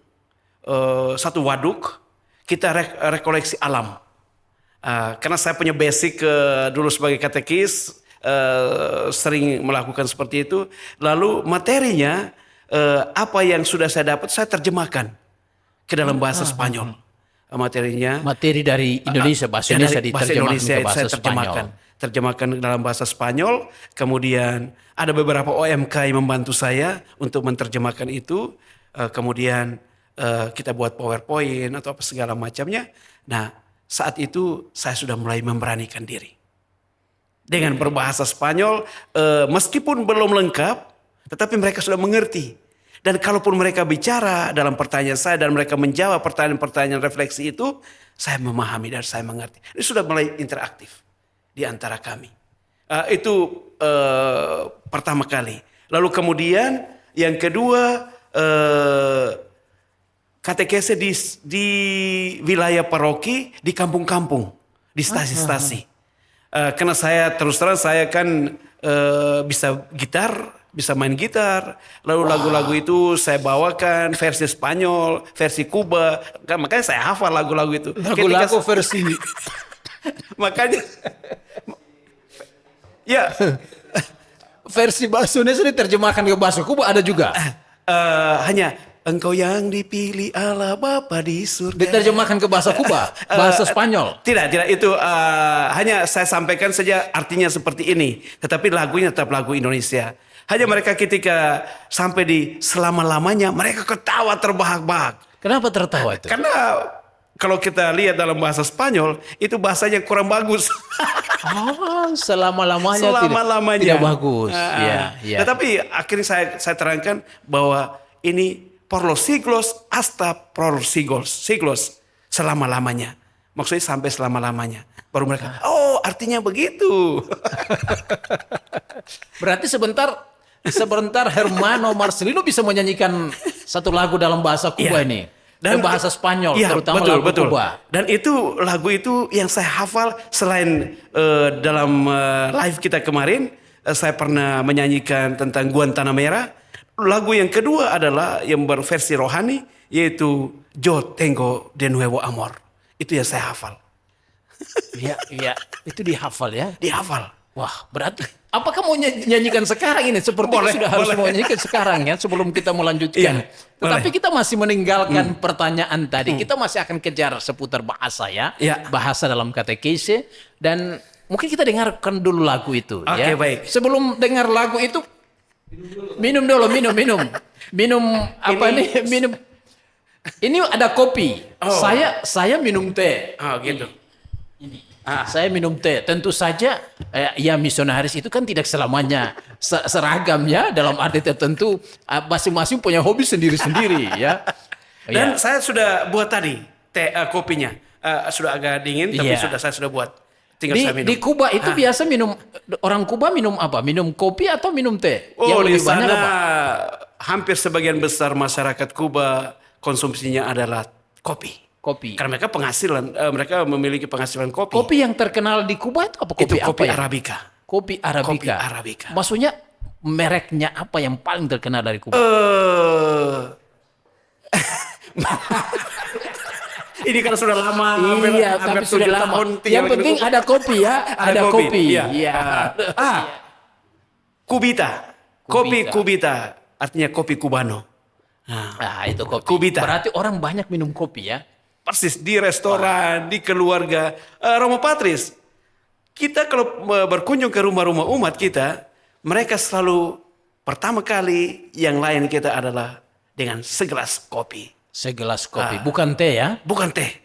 satu waduk, kita rekoleksi alam. Karena saya punya basic dulu sebagai katekis, sering melakukan seperti itu. Lalu materinya, apa yang sudah saya dapat, saya terjemahkan ke dalam bahasa Spanyol. Materi dari Indonesia, bahasa Indonesia diterjemahkan ke bahasa Spanyol. Terjemahkan dalam bahasa Spanyol. Kemudian ada beberapa OMK yang membantu saya untuk menerjemahkan itu. Kemudian kita buat PowerPoint atau apa segala macamnya. Nah, saat itu saya sudah mulai memberanikan diri. Dengan berbahasa Spanyol, meskipun belum lengkap, tetapi mereka sudah mengerti. Dan kalaupun mereka bicara dalam pertanyaan saya dan mereka menjawab pertanyaan-pertanyaan refleksi itu, saya memahami dan saya mengerti. Ini sudah mulai interaktif di antara kami. Itu pertama kali. Lalu kemudian yang kedua, katekese di wilayah paroki, di kampung-kampung, di stasi-stasi. Karena saya terus terang saya kan bisa gitar, bisa main gitar. Lalu lagu-lagu itu saya bawakan versi Spanyol, versi Kuba. Kan makanya saya hafal lagu-lagu itu. Lagu-lagu versi Makanya ya versi bahasa Indonesia diterjemahkan ke bahasa Kuba ada juga. hanya engkau yang dipilih Allah Bapa di surga. Diterjemahkan ke bahasa Kuba, bahasa Spanyol. Tidak itu hanya saya sampaikan saja artinya seperti ini. Tetapi lagunya tetap lagu Indonesia. Hanya mereka ketika sampai di selama-lamanya mereka ketawa terbahak-bahak. Kenapa tertawa itu? Karena kalau kita lihat dalam bahasa Spanyol itu bahasanya kurang bagus. Selama-lamanya tidak bagus. Ya. Tetapi akhirnya saya terangkan bahwa ini por los siglos hasta por los siglos, selama-lamanya. Maksudnya sampai selama-lamanya. Baru mereka, oh artinya begitu. Berarti sebentar Hermano Marcelino bisa menyanyikan satu lagu dalam bahasa Kuba ini. Dan bahasa Spanyol, terutama lagu Kuba. Dan itu lagu itu yang saya hafal selain dalam live kita kemarin, saya pernah menyanyikan tentang Guantanamera. Lagu yang kedua adalah yang berversi rohani, yaitu Yo Tengo de Nuevo Amor. Itu yang saya hafal. Iya, itu dihafal ya? Dihafal. Wah, berarti apakah mau nyanyikan sekarang ini? Seperti sudah harus mau nyanyikan sekarang ya, sebelum kita melanjutkan. Tetapi kita masih meninggalkan pertanyaan tadi. Kita masih akan kejar seputar bahasa ya. Bahasa dalam katekese. Dan mungkin kita dengarkan dulu lagu itu. Oke, baik. Sebelum dengar lagu itu, minum dulu, minum. Minum apa nih? Minum. Ini ada kopi. Saya minum teh. Oh, gitu. Saya minum teh. Tentu saja ya misionaris itu kan tidak selamanya seragam ya, dalam arti tertentu masing-masing punya hobi sendiri-sendiri ya. Dan saya sudah buat tadi teh kopinya. Sudah agak dingin tapi saya sudah buat. Tinggal saya minum. Di Kuba itu biasa minum, orang Kuba minum apa? Minum kopi atau minum teh? Yang lebih banyak apa? Hampir sebagian besar masyarakat Kuba konsumsinya adalah kopi. Karena mereka mereka memiliki penghasilan kopi. Kopi yang terkenal di Kuba itu apa? Kopi Arabica. Kopi Arabica. Maksudnya mereknya apa yang paling terkenal dari Kuba? Ini kan sudah lama. Tapi sudah lama. Yang penting ada kopi ya. Ada kopi. Iya. Kopi Kubita. Artinya kopi Cubano. Itu kopi. Kubita. Berarti orang banyak minum kopi ya. Persis di restoran, di keluarga. Romo Patris, kita kalau berkunjung ke rumah-rumah umat kita, mereka selalu pertama kali yang lain kita adalah dengan segelas kopi. Segelas kopi, bukan teh ya? Bukan teh.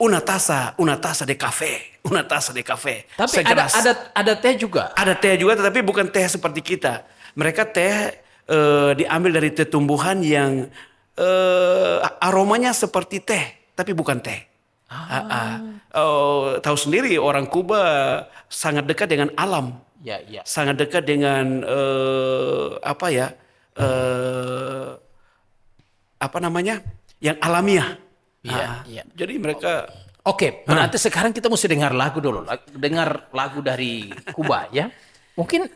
Una taza de café. Una taza de café. Tapi ada teh juga? Ada teh juga, tetapi bukan teh seperti kita. Mereka teh diambil dari teh tumbuhan yang aromanya seperti teh, tapi bukan teh. Tahu sendiri orang Kuba sangat dekat dengan alam, sangat dekat dengan yang alamiah. Jadi mereka. Oke, berarti sekarang kita mesti dengar lagu dulu, dengar lagu dari Kuba ya. Mungkin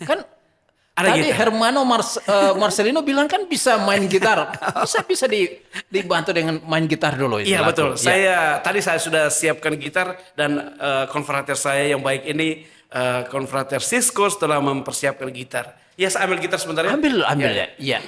kan. Tadi Hermano Marcelino bilang kan bisa main gitar. Bisa dibantu dengan main gitar dulu. Iya betul. Tadi saya sudah siapkan gitar dan konfrater saya yang baik ini, konfrater Sisko setelah mempersiapkan gitar. Ya saya ambil gitar sebentar ya. Ambil ya. Iya.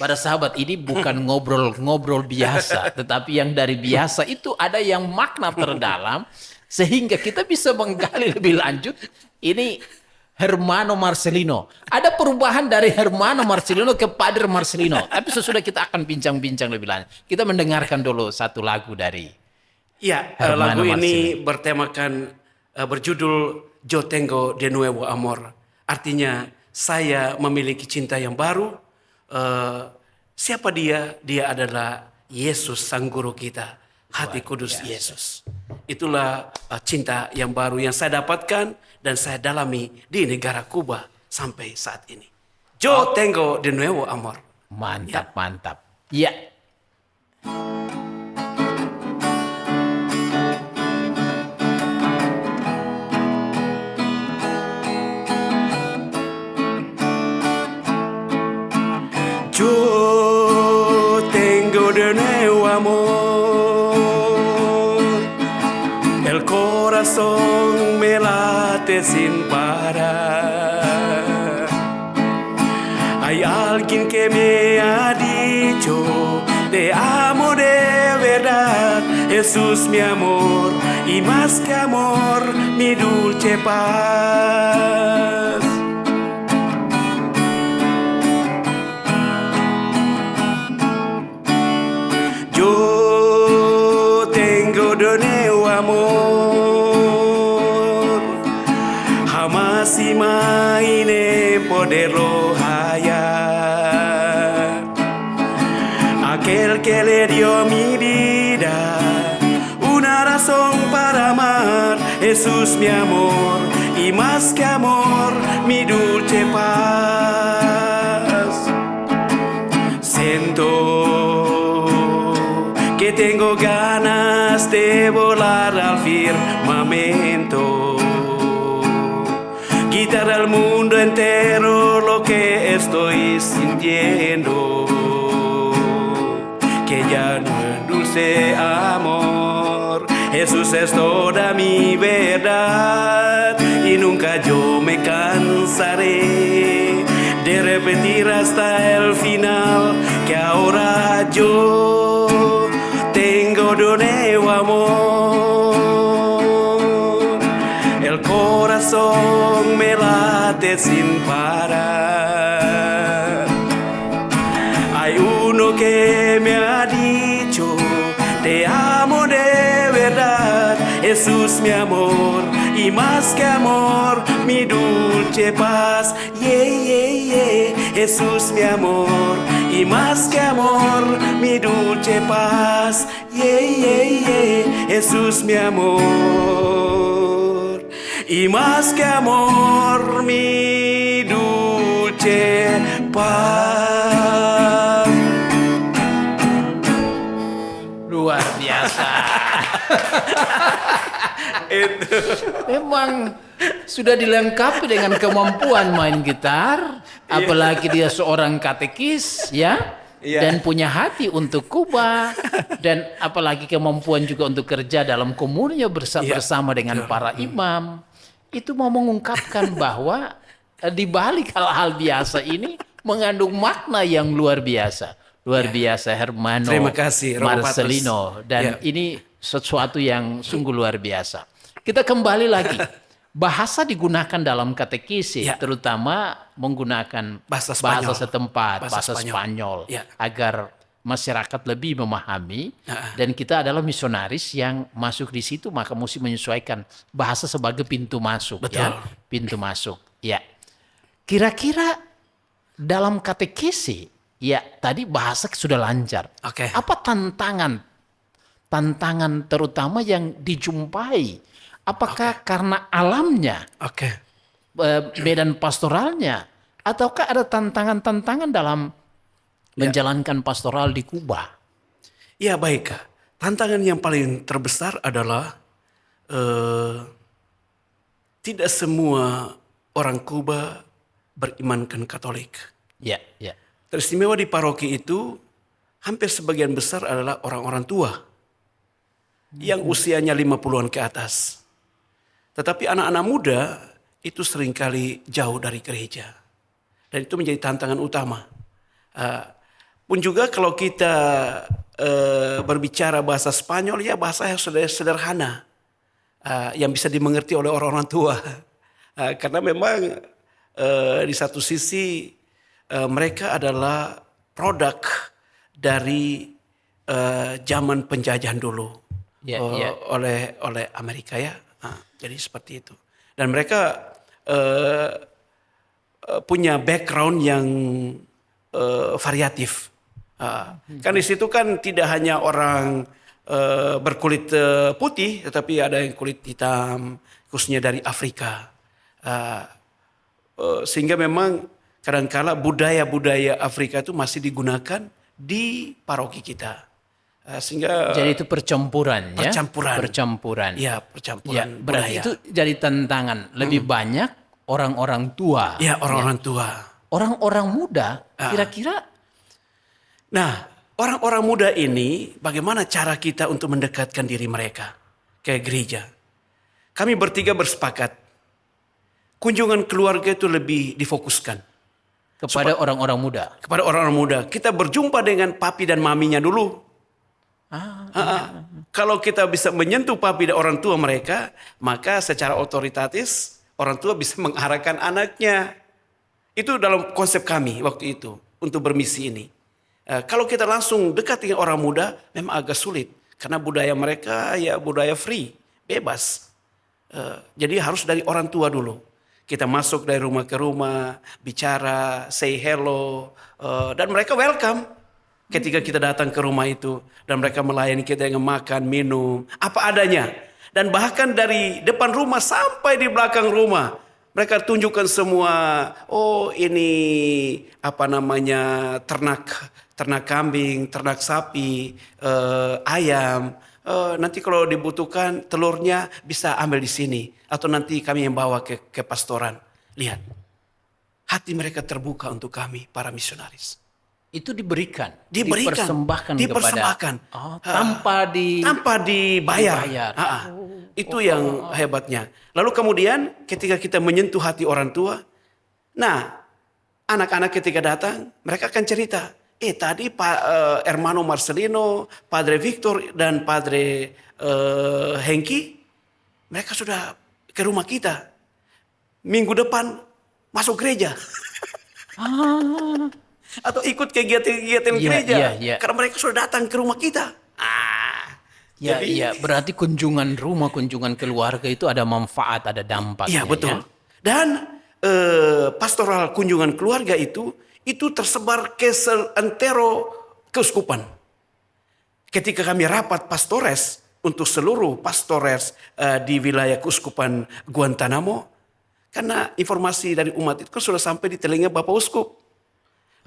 Pada sahabat, ini bukan ngobrol biasa, tetapi yang dari biasa itu ada yang makna terdalam sehingga kita bisa menggali lebih lanjut. Ini Hermano Marcelino. Ada perubahan dari Hermano Marcelino ke Padre Marcelino. Tapi sesudah kita akan bincang-bincang lebih lanjut. Kita mendengarkan dulu satu lagu dari lagu ini bertemakan berjudul Yo Tengo de Nuevo Amor. Artinya saya memiliki cinta yang baru. Siapa dia? Dia adalah Yesus sang guru kita. Hati kudus Yesus. Itulah cinta yang baru yang saya dapatkan dan saya dalami di negara Kuba sampai saat ini. Yo tengo de nuevo amor. Mantap. Ya. el corazón me late sin parar. Hay alguien que me ha dicho, te amo de verdad, Jesús mi amor, y más que amor, mi dulce paz. Yo tengo de nuevo amor, jamás imaginé poderlo hallar. Aquel que le dio mi vida una razón para amar, Jesús mi amor, y más que amor, mi dulce paz. Siento que tengo ganas de volar al firmamento, quitar al mundo entero lo que estoy sintiendo, que ya no es dulce amor, Jesús es toda mi verdad, y nunca yo me cansaré de repetir hasta el final que ahora yo tengo de nuevo amor. El corazón me late sin parar. Hay uno que me ha dicho, te amo de verdad, Jesús mi amor, y más que amor, mi dulce paz. Yeah, yeah, yeah. Jesús mi amor, y más que amor, mi dulce paz. Yeah, yeah, yeah. Jesús mi amor, y más que amor, mi dulce paz. Luar biasa. Memang sudah dilengkapi dengan kemampuan main gitar, apalagi dia seorang katekis, ya, dan punya hati untuk khotbah, dan apalagi kemampuan juga untuk kerja dalam komunio bersama dengan para imam. Itu mau mengungkapkan bahwa di balik hal-hal biasa ini mengandung makna yang luar biasa. Luar biasa Hermano. Terima kasih Marcelino, dan ini sesuatu yang sungguh luar biasa. Kita kembali lagi. Bahasa digunakan dalam katekisi, terutama menggunakan bahasa setempat, bahasa Spanyol, agar masyarakat lebih memahami. Dan kita adalah misionaris yang masuk di situ, maka mesti menyesuaikan bahasa sebagai pintu masuk. Betul. Ya, pintu masuk. Ya. Kira-kira dalam katekisi, ya tadi bahasa sudah lancar. Apa tantangan terutama yang dijumpai? Apakah karena alamnya, medan pastoralnya, ataukah ada tantangan-tantangan dalam menjalankan pastoral di Kuba? Ya baik, tantangan yang paling terbesar adalah tidak semua orang Kuba berimankan Katolik. Ya, ya. Teristimewa di paroki itu hampir sebagian besar adalah orang-orang tua yang usianya 50-an ke atas. Tetapi anak-anak muda itu seringkali jauh dari gereja. Dan itu menjadi tantangan utama. Pun juga kalau kita berbicara bahasa Spanyol, ya bahasa yang sederhana. Yang bisa dimengerti oleh orang-orang tua. Karena memang di satu sisi mereka adalah produk dari zaman penjajahan dulu. Oleh Amerika ya. Jadi seperti itu. Dan mereka punya background yang variatif. Kan di situ kan tidak hanya orang berkulit putih, tetapi ada yang kulit hitam, khususnya dari Afrika. Sehingga memang kadangkala budaya-budaya Afrika itu masih digunakan di paroki kita. Sehingga jadi itu percampuran. Ya, percampuran ya, berarti budaya. itu jadi tantangan. Lebih banyak orang-orang tua. Ya, orang-orang tua. Orang-orang muda kira-kira. Nah, orang-orang muda ini bagaimana cara kita untuk mendekatkan diri mereka ke gereja? kami bertiga bersepakat kunjungan keluarga itu lebih difokuskan Kepada orang-orang muda. kepada orang-orang muda. Kita berjumpa dengan papi dan maminya dulu. Kalau kita bisa menyentuh papi dan orang tua mereka, maka secara otoritatis orang tua bisa mengarahkan anaknya. Itu dalam konsep kami waktu itu untuk bermisi ini. Kalau kita langsung dekat dengan orang muda, memang agak sulit. Karena budaya mereka ya budaya free, bebas. Jadi harus dari orang tua dulu. Kita masuk dari rumah ke rumah, bicara, say hello, dan mereka welcome ketika kita datang ke rumah itu. Dan mereka melayani kita dengan makan, minum, apa adanya. Dan bahkan dari depan rumah sampai di belakang rumah, mereka tunjukkan semua, oh ini apa namanya ternak kambing, ternak sapi, ayam. Nanti kalau dibutuhkan telurnya bisa ambil di sini. Atau nanti kami yang bawa ke pastoran. Lihat, hati mereka terbuka untuk kami, para misionaris. Itu diberikan, Dipersembahkan. kepada tanpa dibayar. Itu yang hebatnya. Lalu kemudian ketika kita menyentuh hati orang tua, nah anak-anak ketika datang, mereka akan cerita, tadi Pak Hermano Marcelino, Padre Victor dan Padre Hengki, mereka sudah ke rumah kita. Minggu depan masuk gereja. Atau ikut kegiatan-kegiatan gereja. Karena mereka sudah datang ke rumah kita. Iya, berarti kunjungan rumah, kunjungan keluarga itu ada manfaat, ada dampak. Iya, betul. Ya? Dan pastoral kunjungan keluarga itu tersebar ke seantero keuskupan. Ketika kami rapat pastores untuk seluruh pastores di wilayah keuskupan Guantanamo, karena informasi dari umat itu kan sudah sampai di telinga Bapak Uskup.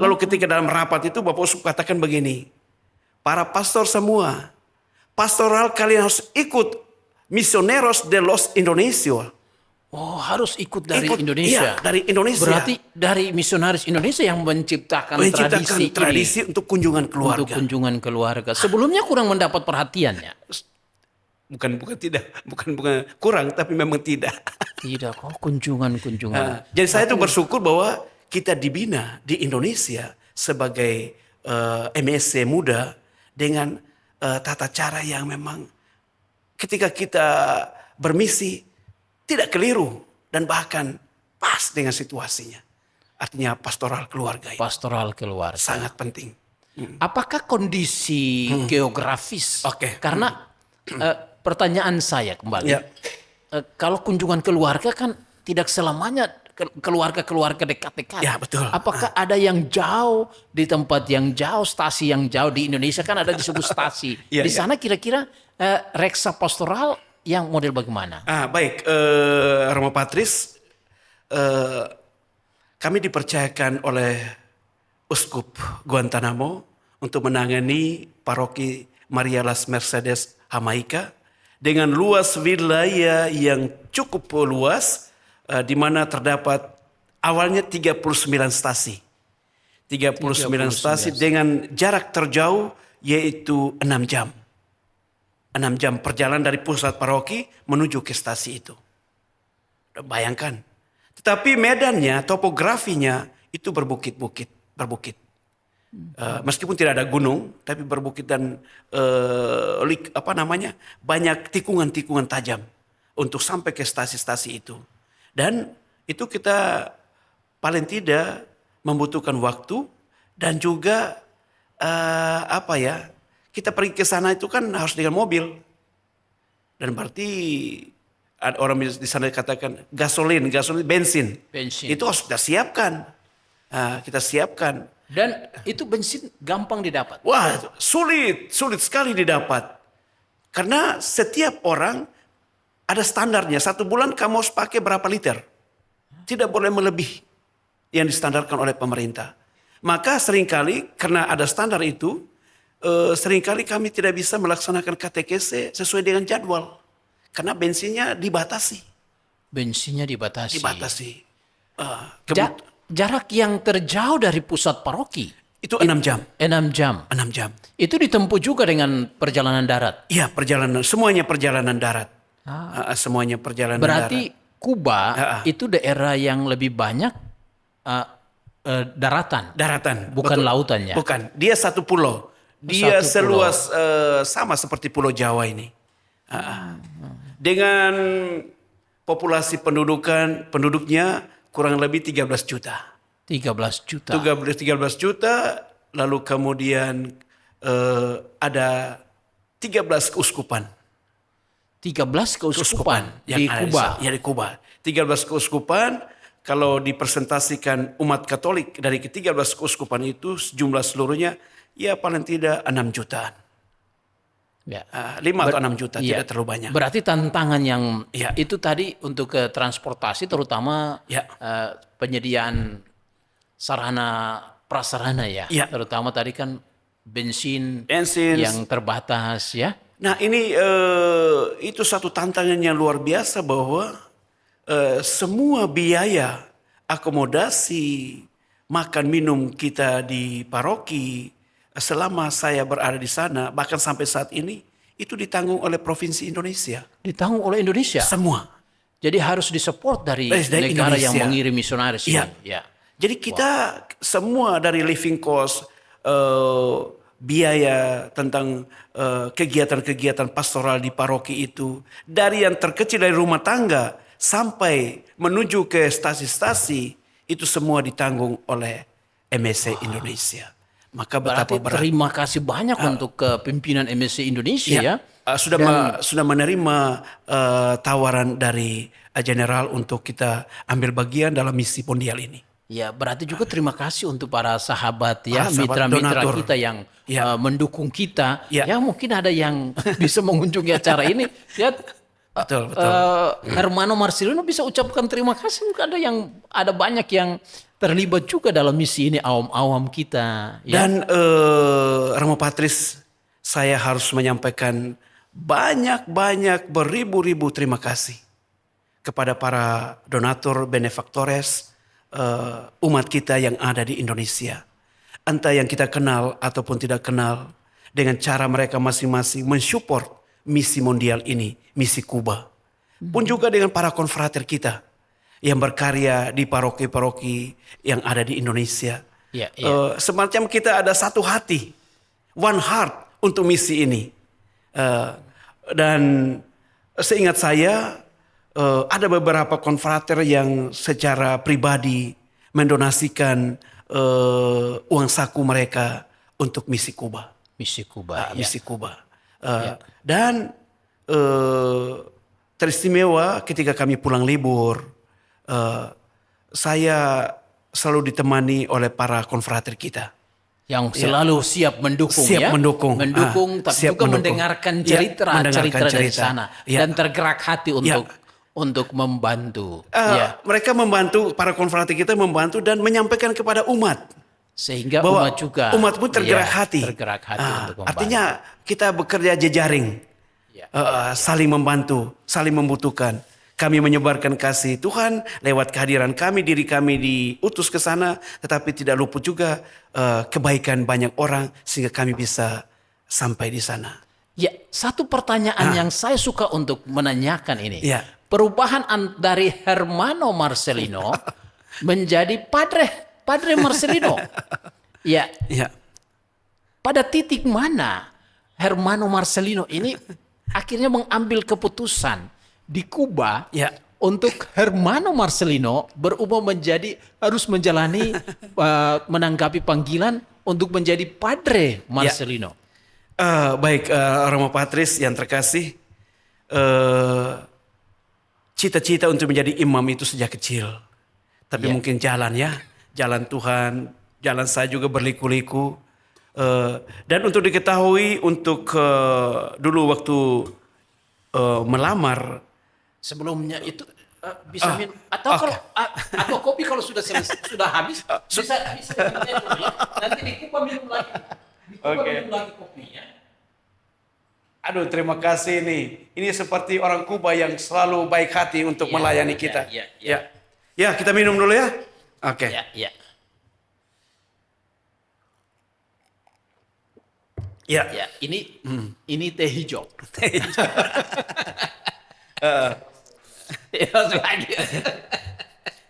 Lalu ketika dalam rapat itu Bapak Uskup katakan begini, para pastor semua, pastoral kalian harus ikut Misioneros de los Indonesia. Oh, harus ikut dari Indonesia. Iya, dari Indonesia. Berarti dari misionaris Indonesia yang menciptakan tradisi untuk kunjungan keluarga. Untuk kunjungan keluarga. Sebelumnya kurang mendapat perhatiannya. Bukan kurang, tapi memang tidak. Tidak, kunjungan. Jadi saya tuh bersyukur bahwa kita dibina di Indonesia sebagai MSC muda dengan tata cara yang memang ketika kita bermisi tidak keliru dan bahkan pas dengan situasinya. Artinya pastoral keluarga itu Pastoral keluarga. sangat penting. Apakah kondisi geografis? Oke. Karena pertanyaan saya kembali, Ya. Kalau kunjungan keluarga kan tidak selamanya keluarga dekat-dekat. Ya, betul. Apakah ada yang jauh di tempat yang jauh, stasi yang jauh di Indonesia kan ada disebut stasi. Ya, di sana kira-kira reksa pastoral yang model bagaimana? Baik, Romo Patris, kami dipercayakan oleh Uskup Guantanamo untuk menangani paroki Maria Las Mercedes Jamaica dengan luas wilayah yang cukup luas, di mana terdapat awalnya 39 stasi. 39 stasi dengan jarak terjauh yaitu 6 jam. 6 jam perjalanan dari pusat paroki menuju ke stasi itu. Bayangkan. Tetapi medannya, topografinya itu berbukit. Meskipun tidak ada gunung, tapi berbukit dan banyak tikungan-tikungan tajam untuk sampai ke stasi-stasi itu. Dan itu kita paling tidak membutuhkan waktu dan juga kita pergi ke sana itu kan harus dengan mobil. Dan berarti ada orang di sana katakan gasolin, bensin. Itu harus kita siapkan. Kita siapkan. Dan itu bensin gampang didapat. Wah, sulit sekali didapat. Karena setiap orang ada standarnya. 1 bulan kamu harus pakai berapa liter. Tidak boleh melebihi yang distandarkan oleh pemerintah. Maka seringkali karena ada standar itu, seringkali kami tidak bisa melaksanakan katekese sesuai dengan jadwal. Karena bensinnya dibatasi. Jarak yang terjauh dari pusat paroki itu 6 jam. 6 jam. 6 jam. Itu ditempuh juga dengan perjalanan darat. Iya, semuanya perjalanan darat. Semuanya perjalanan Berarti darat. Kuba itu daerah yang lebih banyak daratan, Daratan. bukan betul. lautannya. Bukan, dia satu pulau. Dia Satu seluas sama seperti Pulau Jawa ini. Dengan populasi penduduknya kurang lebih 13 juta. 13 juta. 13 juta, lalu kemudian ada 13 keuskupan. 13 keuskupan di Kuba. Ya, di Kuba. 13 keuskupan, kalau dipresentasikan umat Katolik dari ke-13 keuskupan itu jumlah seluruhnya ya paling tidak 6 jutaan. Ya. 5 atau 6 juta, Iya. tidak terlalu banyak. Berarti tantangan yang Iya. itu tadi untuk ke transportasi terutama Ya. penyediaan sarana prasarana ya. Iya. Terutama tadi kan bensin Bensin. yang terbatas ya. Nah ini itu satu tantangan yang luar biasa bahwa semua biaya akomodasi, makan minum kita di paroki selama saya berada di sana, bahkan sampai saat ini itu ditanggung oleh Provinsi Indonesia. Ditanggung oleh Indonesia. Semua. Jadi harus disupport dari Dari negara yang Indonesia. mengirim misionaris ini. Iya. Ya. Jadi kita semua dari living cost, biaya tentang kegiatan-kegiatan pastoral di paroki itu, dari yang terkecil dari rumah tangga sampai menuju ke stasi-stasi, itu semua ditanggung oleh MSC Indonesia. Maka betapa Berarti berat. terima kasih banyak untuk pimpinan MSC Indonesia ya. Sudah menerima tawaran dari general untuk kita ambil bagian dalam misi mondial ini. Ya, berarti juga terima kasih untuk para sahabat ya, Para sahabat mitra-mitra donatur. kita yang Ya. mendukung kita. Ya. Ya, mungkin ada yang bisa mengunjungi acara ini. Ya, Betul, betul. Hermano Marcelino bisa ucapkan terima kasih. Ada banyak yang terlibat juga dalam misi ini, awam-awam kita. Ya. Dan Romo Patris, saya harus menyampaikan banyak-banyak beribu-ribu terima kasih kepada para donatur benefaktores umat kita yang ada di Indonesia. Entah yang kita kenal ataupun tidak kenal, dengan cara mereka masing-masing mensupport misi mondial ini, misi Kuba. Pun juga dengan para konfrater kita yang berkarya di paroki-paroki yang ada di Indonesia. Ya, ya. Semacam kita ada satu hati, one heart untuk misi ini. Dan seingat saya ada beberapa konfrater yang secara pribadi mendonasikan uang saku mereka untuk misi Kuba. Misi Kuba. Ya. Misi Kuba. Dan teristimewa ketika kami pulang libur, saya selalu ditemani oleh para konfrater kita. Yang selalu siap mendukung Siap ya. mendukung. Tapi Siap juga mendukung. mendengarkan Ya, cerita mendengarkan dari cerita. sana. Ya. Dan tergerak hati untuk membantu. Mereka membantu, para konfrater kita membantu dan menyampaikan kepada umat. Sehingga Bahwa umat juga. umat pun tergerak ya, hati. Tergerak hati untuk membantu. Artinya kita bekerja jejaring. Ya. Saling membantu, saling membutuhkan. Kami menyebarkan kasih Tuhan lewat kehadiran kami, diri kami diutus ke sana, tetapi tidak luput juga kebaikan banyak orang sehingga kami bisa sampai di sana. Ya, satu pertanyaan yang saya suka untuk menanyakan ini. Ya. Perubahan dari Hermano Marcelino menjadi Padre Marcelino. Ya, Ya. pada titik mana Hermano Marcelino ini akhirnya mengambil keputusan di Kuba Ya. untuk Hermano Marcelino berubah menjadi harus menjalani menanggapi panggilan untuk menjadi Padre Marcelino. Baik, Romo Patris yang terkasih, cita-cita untuk menjadi imam itu sejak kecil. Tapi mungkin jalan Tuhan, jalan saya juga berliku-liku. Dan untuk diketahui, untuk dulu waktu melamar, Sebelumnya itu bisa minum atau kopi kalau sudah habis bisa minum dulu ya. Nanti di Kuba minum lagi. Minum lagi kopinya. aduh terima kasih nih. Ini seperti orang Kuba yang selalu baik hati untuk melayani kita. Ya, kita minum dulu ya. Oke. Ya. Ya. Ya, ini teh hijau. Ya, langsung lagi.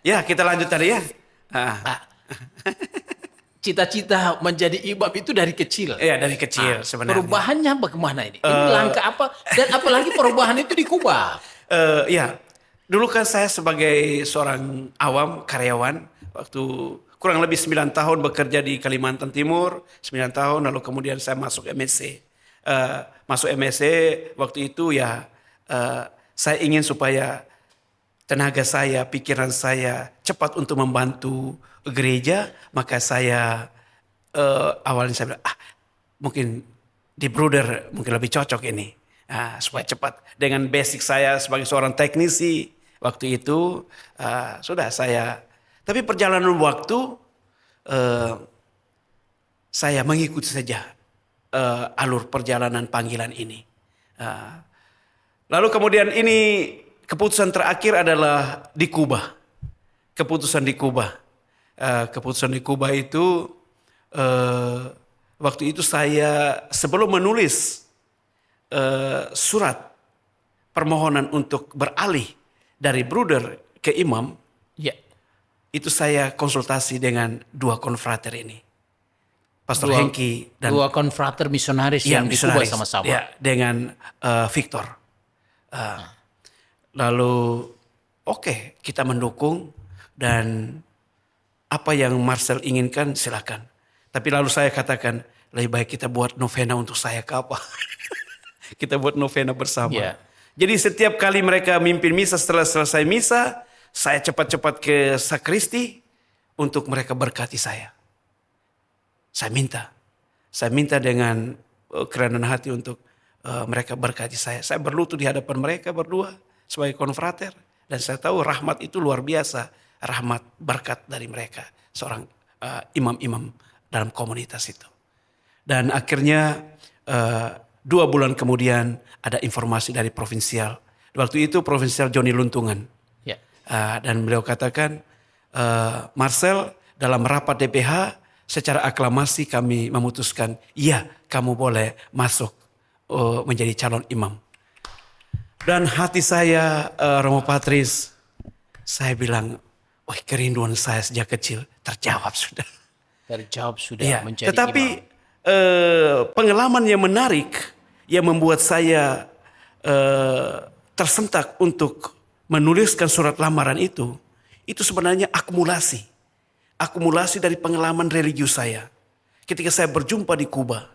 Ya, kita lanjut tadi ya. Ah, Cita-cita menjadi imam itu dari kecil. ya dari kecil sebenarnya. Perubahannya bagaimana ini? Ini langkah apa? Dan apalagi perubahan itu di Kuba. Ya, dulu kan saya sebagai seorang awam karyawan waktu kurang lebih 9 tahun bekerja di Kalimantan Timur, 9 tahun lalu kemudian saya masuk MSc. Masuk MSc waktu itu ya saya ingin supaya tenaga saya, pikiran saya cepat untuk membantu gereja, maka saya awalnya saya bilang, mungkin di Bruder mungkin lebih cocok ini. Supaya cepat dengan basic saya sebagai seorang teknisi waktu itu sudah saya. Tapi perjalanan waktu saya mengikuti saja alur perjalanan panggilan ini. Lalu kemudian ini keputusan terakhir adalah di Kuba. Keputusan di Kuba. Keputusan di Kuba itu waktu itu saya sebelum menulis surat permohonan untuk beralih dari bruder ke imam, Ya. itu saya konsultasi dengan dua konfrater ini, Pastor Hengki dan dua konfrater misionaris yang di Kuba misionaris. sama-sama. Ya, dengan Victor. Lalu oke, kita mendukung dan apa yang Marcel inginkan silakan. Tapi lalu saya katakan lebih baik kita buat novena untuk saya ke apa? Kita buat novena bersama. Ya. Jadi setiap kali mereka mimpin misa, setelah selesai misa, saya cepat-cepat ke sakristi untuk mereka berkati saya. Saya minta dengan kerendahan hati untuk mereka berkati saya. Saya berlutut di hadapan mereka berdua sebagai konfrater. Dan saya tahu rahmat itu luar biasa. Rahmat berkat dari mereka. Seorang imam-imam dalam komunitas itu. Dan akhirnya 2 bulan kemudian ada informasi dari provinsial. Waktu itu provinsial Joni Luntungan. Ya. Dan beliau katakan, Marcel dalam rapat DPH secara aklamasi kami memutuskan, iya kamu boleh masuk menjadi calon imam. Dan hati saya Romo Patris, saya bilang, wah kerinduan saya sejak kecil terjawab sudah. Terjawab sudah Ya, menjadi tetapi imam. pengalaman yang menarik yang membuat saya tersentak untuk menuliskan surat lamaran itu sebenarnya akumulasi. Akumulasi dari pengalaman religius saya. Ketika saya berjumpa di Kuba.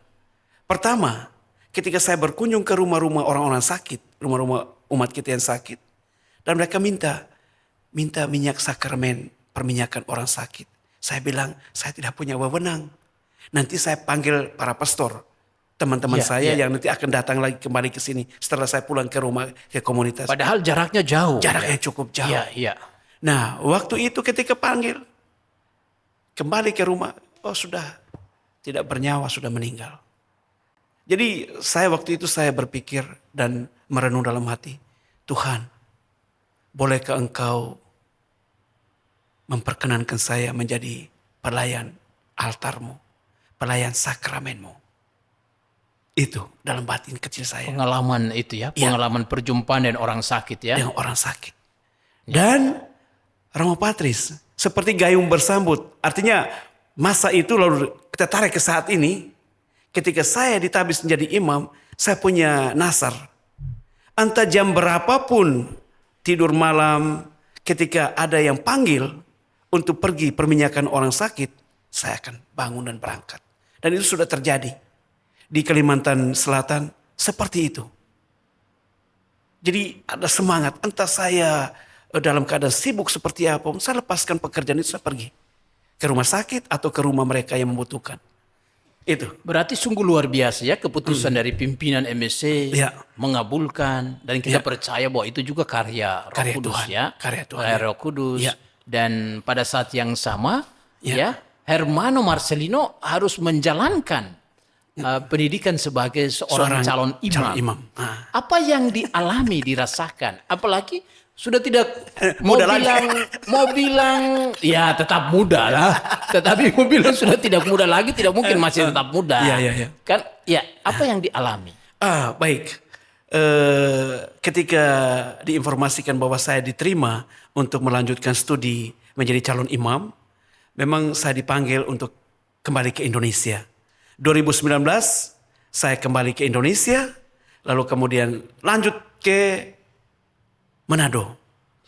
Pertama, ketika saya berkunjung ke rumah-rumah orang-orang sakit, rumah-rumah umat kita yang sakit. Dan mereka minta minyak sakramen, perminyakan orang sakit. Saya bilang, saya tidak punya wewenang. Nanti saya panggil para pastor, teman-teman saya yang nanti akan datang lagi kembali ke sini setelah saya pulang ke rumah, ke komunitas. Padahal jaraknya jauh. Jaraknya cukup jauh. Iya. Nah, waktu itu ketika panggil, kembali ke rumah, sudah tidak bernyawa, sudah meninggal. Jadi waktu itu saya berpikir dan merenung dalam hati, Tuhan, bolehkah Engkau memperkenankan saya menjadi pelayan altar-Mu, pelayan sakramenmu. Itu dalam batin kecil saya. Pengalaman itu ya, pengalaman perjumpaan dengan orang sakit ya. Dengan orang sakit. Dan Romo Patris seperti gayung bersambut. Artinya masa itu lalu kita tarik ke saat ini. Ketika saya ditabis menjadi imam, saya punya nasar. Entah jam berapapun tidur malam, ketika ada yang panggil untuk pergi perminyakan orang sakit, saya akan bangun dan berangkat. Dan itu sudah terjadi. Di Kalimantan Selatan seperti itu. Jadi ada semangat. Entah saya dalam keadaan sibuk seperti apa, saya lepaskan pekerjaan itu, saya pergi. Ke rumah sakit atau ke rumah mereka yang membutuhkan. Itu. Berarti sungguh luar biasa ya keputusan dari pimpinan MSC mengabulkan. Dan kita percaya bahwa itu juga karya Roh Kudus Tuhan. ya. Karya Tuhan. Karya Roh Kudus. Ya. Dan pada saat yang sama Hermano Marcelino harus menjalankan pendidikan sebagai seorang calon imam. Apa yang dialami, dirasakan? Apalagi sudah tidak mau bilang ya tetap muda lah. Tetapi mau bilang sudah tidak muda lagi, tidak mungkin masih tetap muda. Iya. Kan ya apa yang dialami? Baik. ketika diinformasikan bahwa saya diterima untuk melanjutkan studi menjadi calon imam, memang saya dipanggil untuk kembali ke Indonesia. 2019 saya kembali ke Indonesia, lalu kemudian lanjut ke Manado,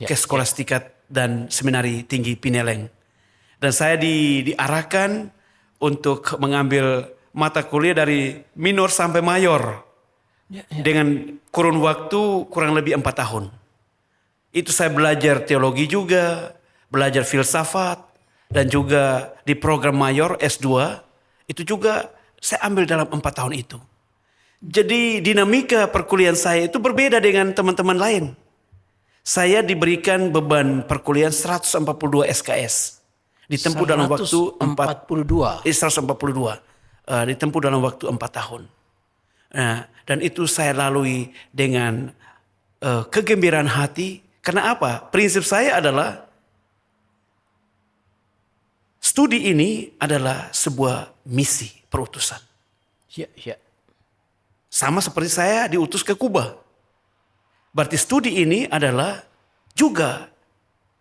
ke Sekolah Stikat dan Seminari Tinggi Pineleng. Dan saya diarahkan untuk mengambil mata kuliah dari minor sampai mayor. Dengan kurun waktu kurang lebih 4 tahun. Itu saya belajar teologi juga, belajar filsafat, dan juga di program mayor S2, itu juga saya ambil dalam 4 tahun itu. Jadi dinamika perkuliahan saya itu berbeda dengan teman-teman lain. Saya diberikan beban perkuliahan 142 SKS. Ditempuh dalam waktu 142. 142. Ditempuh dalam waktu 4 tahun. Nah, dan itu saya lalui dengan kegembiraan hati. Karena apa? Prinsip saya adalah studi ini adalah sebuah misi perutusan. Ya. Sama seperti saya diutus ke Kuba. Berarti studi ini adalah juga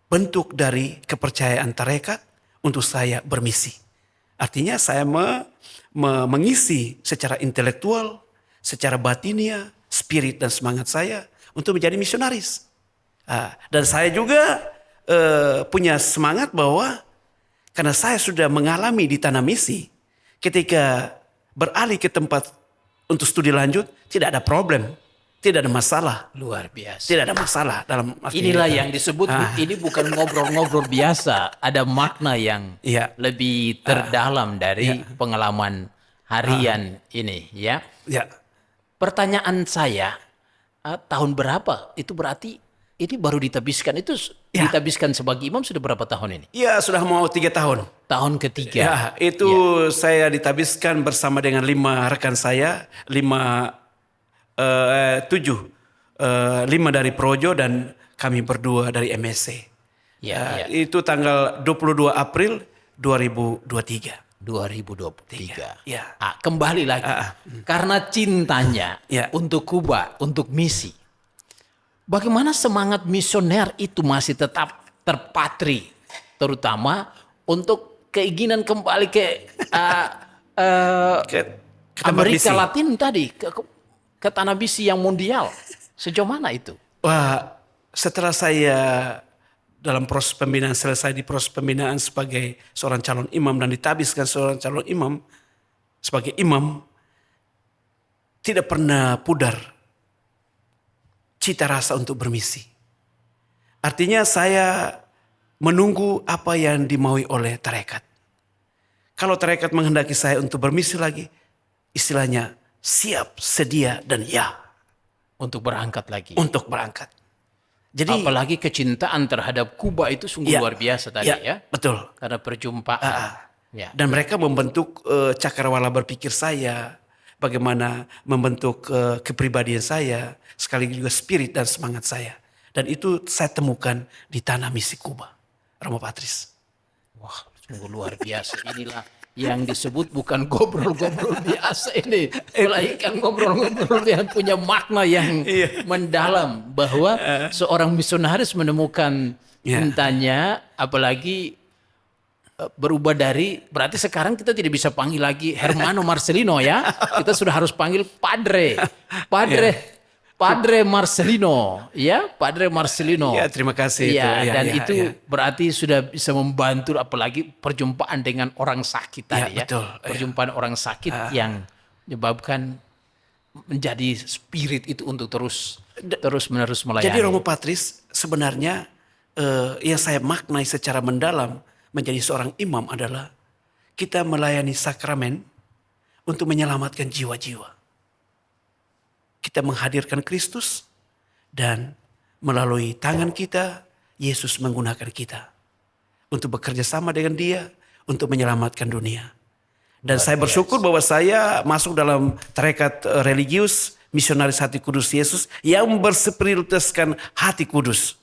bentuk dari kepercayaan tarekat untuk saya bermisi. Artinya saya mengisi secara intelektual, secara batinia, spirit dan semangat saya untuk menjadi misionaris. Dan saya juga punya semangat bahwa karena saya sudah mengalami di tanah misi, ketika beralih ke tempat untuk studi lanjut tidak ada problem, tidak ada masalah. Luar biasa. Tidak ada masalah dalam arti Inilah itu. yang disebut ini bukan ngobrol-ngobrol biasa, ada makna yang lebih terdalam dari pengalaman harian ini, ya. Ya. Pertanyaan saya, tahun berapa? Itu berarti ini baru ditabiskan. Itu ditabiskan sebagai imam sudah berapa tahun ini? Ya, sudah mau 3 tahun. Tahun ketiga. Ya, itu saya ditabiskan bersama dengan 5 rekan saya, 5 dari Projo dan kami berdua dari MSC. Itu tanggal 22 April 2023. 2023. Ya. Kembali lagi. Karena cintanya Ya. untuk Kuba, untuk misi. Bagaimana semangat misioner itu masih tetap terpatri, terutama untuk keinginan kembali ke Amerika Latin tadi, ke tanah misi yang mondial. Sejauh mana itu? Wah, setelah saya dalam proses pembinaan, selesai di proses pembinaan sebagai seorang calon imam dan ditabiskan seorang calon imam, sebagai imam, tidak pernah pudar cita rasa untuk bermisi. Artinya saya menunggu apa yang dimaui oleh tarekat. Kalau tarekat menghendaki saya untuk bermisi lagi, istilahnya siap, sedia, dan ya. Untuk berangkat lagi. Untuk berangkat. Jadi, apalagi kecintaan terhadap Kuba itu sungguh luar biasa tadi ya. Betul. Karena perjumpaan. Dan mereka membentuk cakrawala berpikir saya. Bagaimana membentuk kepribadian saya. Sekaligus juga spirit dan semangat saya. Dan itu saya temukan di tanah misi Kuba. Romo Patris. Wah, sungguh luar biasa. Inilah yang disebut bukan ngobrol-ngobrol biasa ini. Melainkan ngobrol-ngobrol yang punya makna yang mendalam. Bahwa seorang misionaris menemukan cintanya, apalagi berubah dari, berarti sekarang kita tidak bisa panggil lagi Hermano Marcelino ya. Kita sudah harus panggil Padre. Padre Marcelino, ya, Padre Marcelino. Ya, terima kasih. Itu berarti sudah bisa membantu, apalagi perjumpaan dengan orang sakit tadi ya. Betul. Perjumpaan orang sakit yang menyebabkan menjadi spirit itu untuk terus menerus melayani. Jadi Romo Patris sebenarnya yang saya maknai secara mendalam menjadi seorang imam adalah kita melayani sakramen untuk menyelamatkan jiwa-jiwa. Kita menghadirkan Kristus dan melalui tangan kita, Yesus menggunakan kita untuk bekerja sama dengan Dia untuk menyelamatkan dunia. Dan saya bersyukur bahwa saya masuk dalam tarekat religius misionaris hati kudus Yesus yang berspiritualitaskan hati kudus.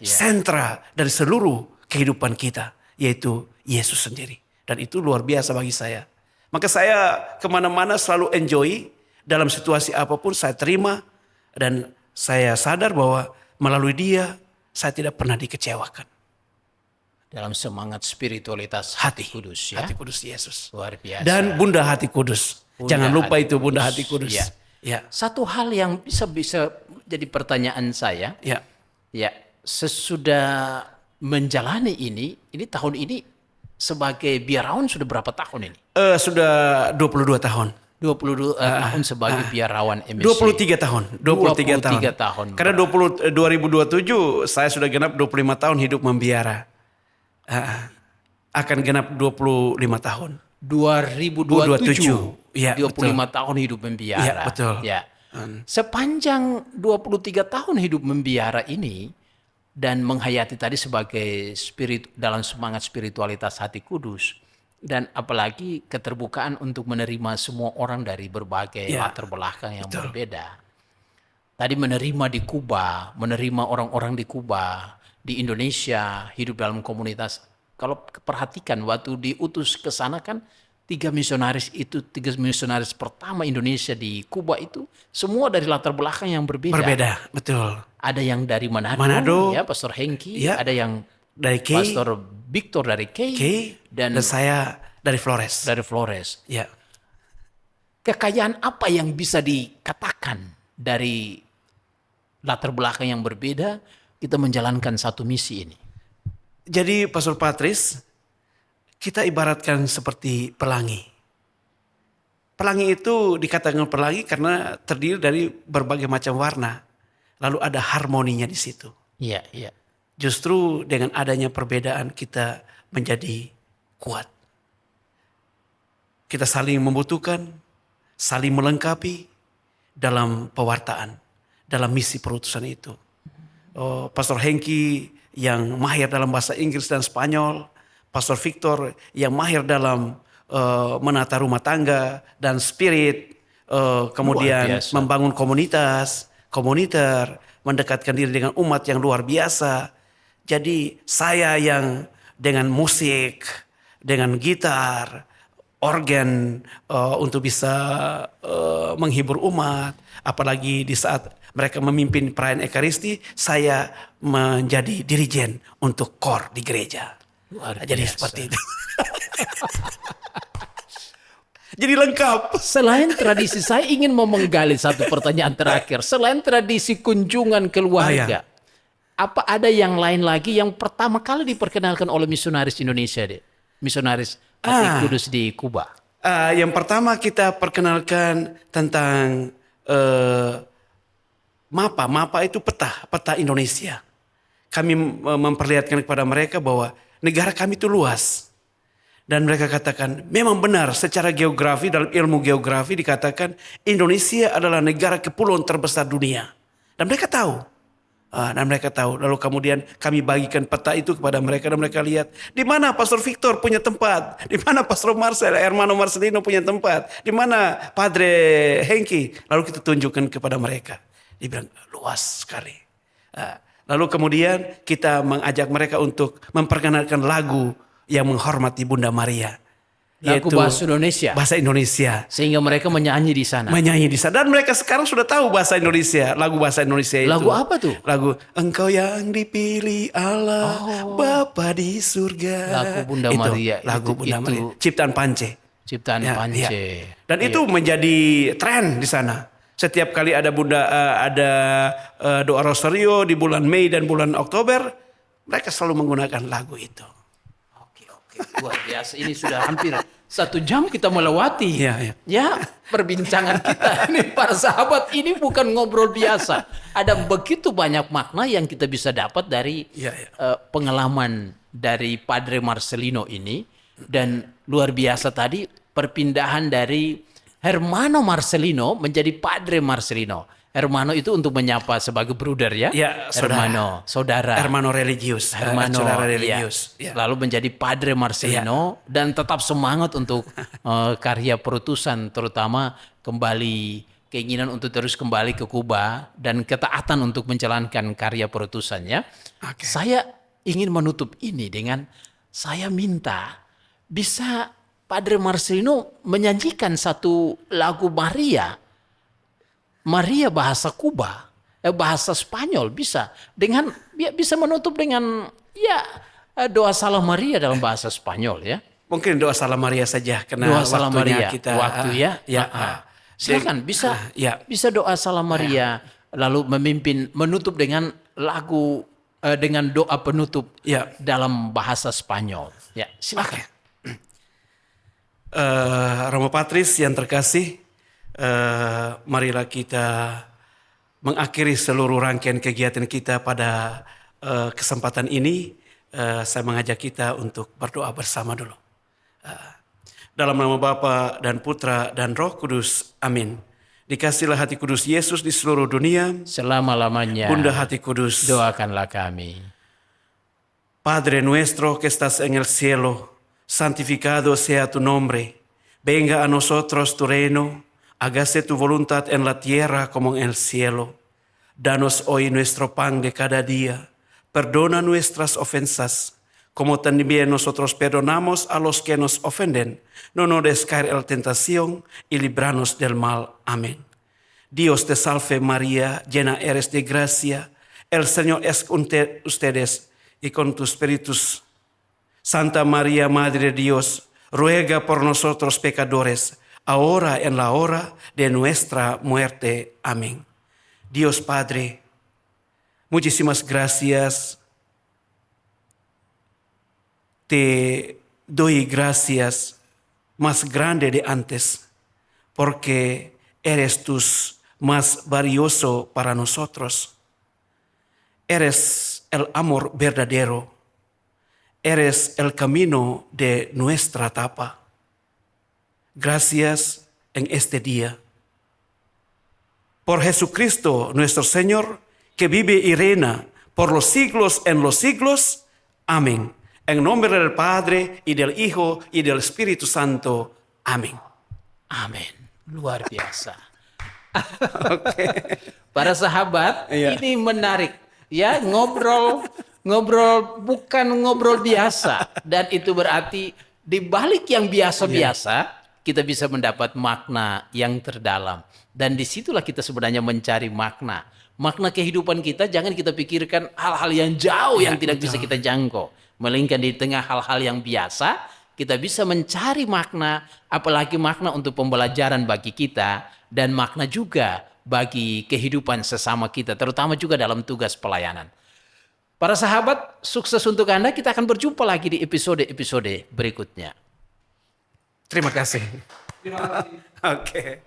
Sentra dari seluruh kehidupan kita, yaitu Yesus sendiri. Dan itu luar biasa bagi saya. Maka saya kemana-mana selalu enjoy. Dalam situasi apapun saya terima Dan saya sadar bahwa melalui dia saya tidak pernah dikecewakan. Dalam semangat spiritualitas hati kudus ya. Hati kudus Yesus. Luar biasa. Dan Bunda Hati Kudus. Bunda Jangan lupa Hati itu Bunda Kudus. Hati Kudus. Ya. Ya. Satu hal yang bisa jadi pertanyaan saya. Ya. Ya, sesudah menjalani ini tahun ini sebagai biarawan sudah berapa tahun ini? Sudah 22 tahun. 22 tahun sebagai biarawan MSC. 23 tahun. 23 tahun. Karena 2027 saya sudah genap 25 tahun hidup membiara. Akan genap 25 tahun. 2027. Ya, 25 betul. tahun hidup membiara. Ya, betul. Ya. Sepanjang 23 tahun hidup membiara ini dan menghayati tadi sebagai dalam semangat spiritualitas hati kudus dan apalagi keterbukaan untuk menerima semua orang dari berbagai latar belakang yang berbeda. Tadi menerima di Kuba, menerima orang-orang di Kuba, di Indonesia, hidup dalam komunitas. Kalau perhatikan waktu diutus ke sana kan tiga misionaris pertama Indonesia di Kuba itu semua dari latar belakang yang berbeda. Berbeda, betul. Ada yang dari Manado, ya Pastor Hengki, ya, ada yang dari Key, Pastor Victor dari Key, dan saya dari Flores. Dari Flores. Ya. Kekayaan apa yang bisa dikatakan dari latar belakang yang berbeda kita menjalankan satu misi ini? Jadi Pastor Patris, kita ibaratkan seperti pelangi. Pelangi itu dikatakan pelangi karena terdiri dari berbagai macam warna. Lalu ada harmoninya di situ. Iya, iya. Justru dengan adanya perbedaan kita menjadi kuat. Kita saling membutuhkan, saling melengkapi dalam pewartaan, dalam misi perutusan itu. Pastor Hengki yang mahir dalam bahasa Inggris dan Spanyol, Pastor Victor yang mahir dalam menata rumah tangga dan spirit, kemudian membangun komunitas, komuniter, mendekatkan diri dengan umat yang luar biasa. Jadi saya yang dengan musik, dengan gitar, organ untuk bisa menghibur umat, apalagi di saat mereka memimpin perayaan Ekaristi, saya menjadi dirijen untuk kor di gereja. Jadi seperti itu. Jadi lengkap. Selain tradisi, saya ingin menggali satu pertanyaan terakhir. Selain tradisi kunjungan keluarga, apa ada yang lain lagi yang pertama kali diperkenalkan oleh misionaris Indonesia, deh? Misionaris Hati Kudus di Kuba? Yang pertama kita perkenalkan tentang MAPA. MAPA itu peta Indonesia. Kami memperlihatkan kepada mereka bahwa negara kami itu luas. Dan mereka katakan, memang benar secara geografi, dalam ilmu geografi dikatakan Indonesia adalah negara kepulauan terbesar dunia. Dan mereka tahu. Lalu kemudian kami bagikan peta itu kepada mereka dan mereka lihat di mana Pastor Victor punya tempat, di mana Pastor Hermano Marcelino punya tempat, di mana Padre Hengki. Lalu kita tunjukkan kepada mereka. Dia bilang luas sekali. Lalu kemudian kita mengajak mereka untuk memperkenalkan lagu yang menghormati Bunda Maria. Lagu bahasa Indonesia. Bahasa Indonesia. Sehingga mereka menyanyi di sana. Menyanyi di sana. Dan mereka sekarang sudah tahu bahasa Indonesia. Lagu bahasa Indonesia itu. Lagu apa tuh? Lagu Engkau yang dipilih Allah, Bapa di surga. Lagu Bunda Maria. Lagu Bunda Maria. Ciptaan Pance. Ciptaan Pance. Ya. Dan itu menjadi tren di sana. Setiap kali ada doa rosario di bulan Mei dan bulan Oktober, mereka selalu menggunakan lagu itu. Luar biasa, ini sudah hampir 1 jam kita melewati. Ya, perbincangan kita ini para sahabat, ini bukan ngobrol biasa. Ada begitu banyak makna yang kita bisa dapat dari pengalaman dari Padre Marcelino ini. Dan luar biasa tadi perpindahan dari Hermano Marcelino menjadi Padre Marcelino. Hermano itu untuk menyapa sebagai bruder ya. Ya, saudara. Hermano religius. Saudara religius. Ya. Lalu menjadi Padre Marcelino dan tetap semangat untuk karya perutusan, terutama keinginan untuk terus kembali ke Kuba dan ketaatan untuk menjalankan karya perutusannya. Saya ingin menutup ini dengan saya minta bisa Padre Marcelino menyanyikan satu lagu Maria Maria bahasa Kuba, bahasa Spanyol bisa bisa menutup dengan doa Salam Maria dalam bahasa Spanyol ya. Mungkin doa Salam Maria saja karena Doa Salam waktunya Maria, kita waktu ya. Silakan bisa doa Salam Maria lalu menutup dengan lagu dengan doa penutup dalam bahasa Spanyol. Ya, silakan. Romo Patris yang terkasih, marilah kita mengakhiri seluruh rangkaian kegiatan kita pada kesempatan ini. Saya mengajak kita untuk berdoa bersama dulu. Dalam nama Bapa dan Putra dan Roh Kudus, amin. Dikasihlah hati kudus Yesus di seluruh dunia. Selama-lamanya. Bunda hati kudus, doakanlah kami. Padre nuestro que estás en el cielo, santificado sea tu nombre. Venga a nosotros tu reino. Hágase tu voluntad en la tierra como en el cielo. Danos hoy nuestro pan de cada día. Perdona nuestras ofensas, como también nosotros perdonamos a los que nos ofenden. No nos dejes caer en la tentación y líbranos del mal. Amén. Dios te salve María, llena eres de gracia. El Señor es con ustedes y con tus espíritus. Santa María, Madre de Dios, ruega por nosotros pecadores, ahora en la hora de nuestra muerte. Amén. Dios Padre, muchísimas gracias. Te doy gracias más grande de antes, porque eres tú más valioso para nosotros. Eres el amor verdadero. Eres el camino de nuestra etapa. Gracias en este día. Por Jesucristo nuestro Señor, que vive y reina por los siglos en los siglos. Amén. En nombre del Padre y del Hijo y del Espíritu Santo. Amén. Amin. Luar biasa. Para sahabat, ini menarik. Ya, ngobrol bukan ngobrol biasa. Dan itu berarti di balik yang biasa-biasa, kita bisa mendapat makna yang terdalam. Dan disitulah kita sebenarnya mencari makna. Makna kehidupan kita jangan kita pikirkan hal-hal yang jauh yang tidak bisa kita jangkau. Melainkan di tengah hal-hal yang biasa, kita bisa mencari makna, apalagi makna untuk pembelajaran bagi kita, dan makna juga bagi kehidupan sesama kita, terutama juga dalam tugas pelayanan. Para sahabat, sukses untuk Anda. Kita akan berjumpa lagi di episode-episode berikutnya. Terima kasih. Oke.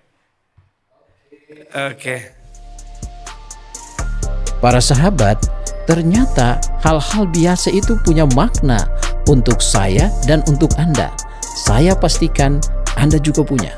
Para sahabat, ternyata hal-hal biasa itu punya makna untuk saya dan untuk Anda. Saya pastikan Anda juga punya.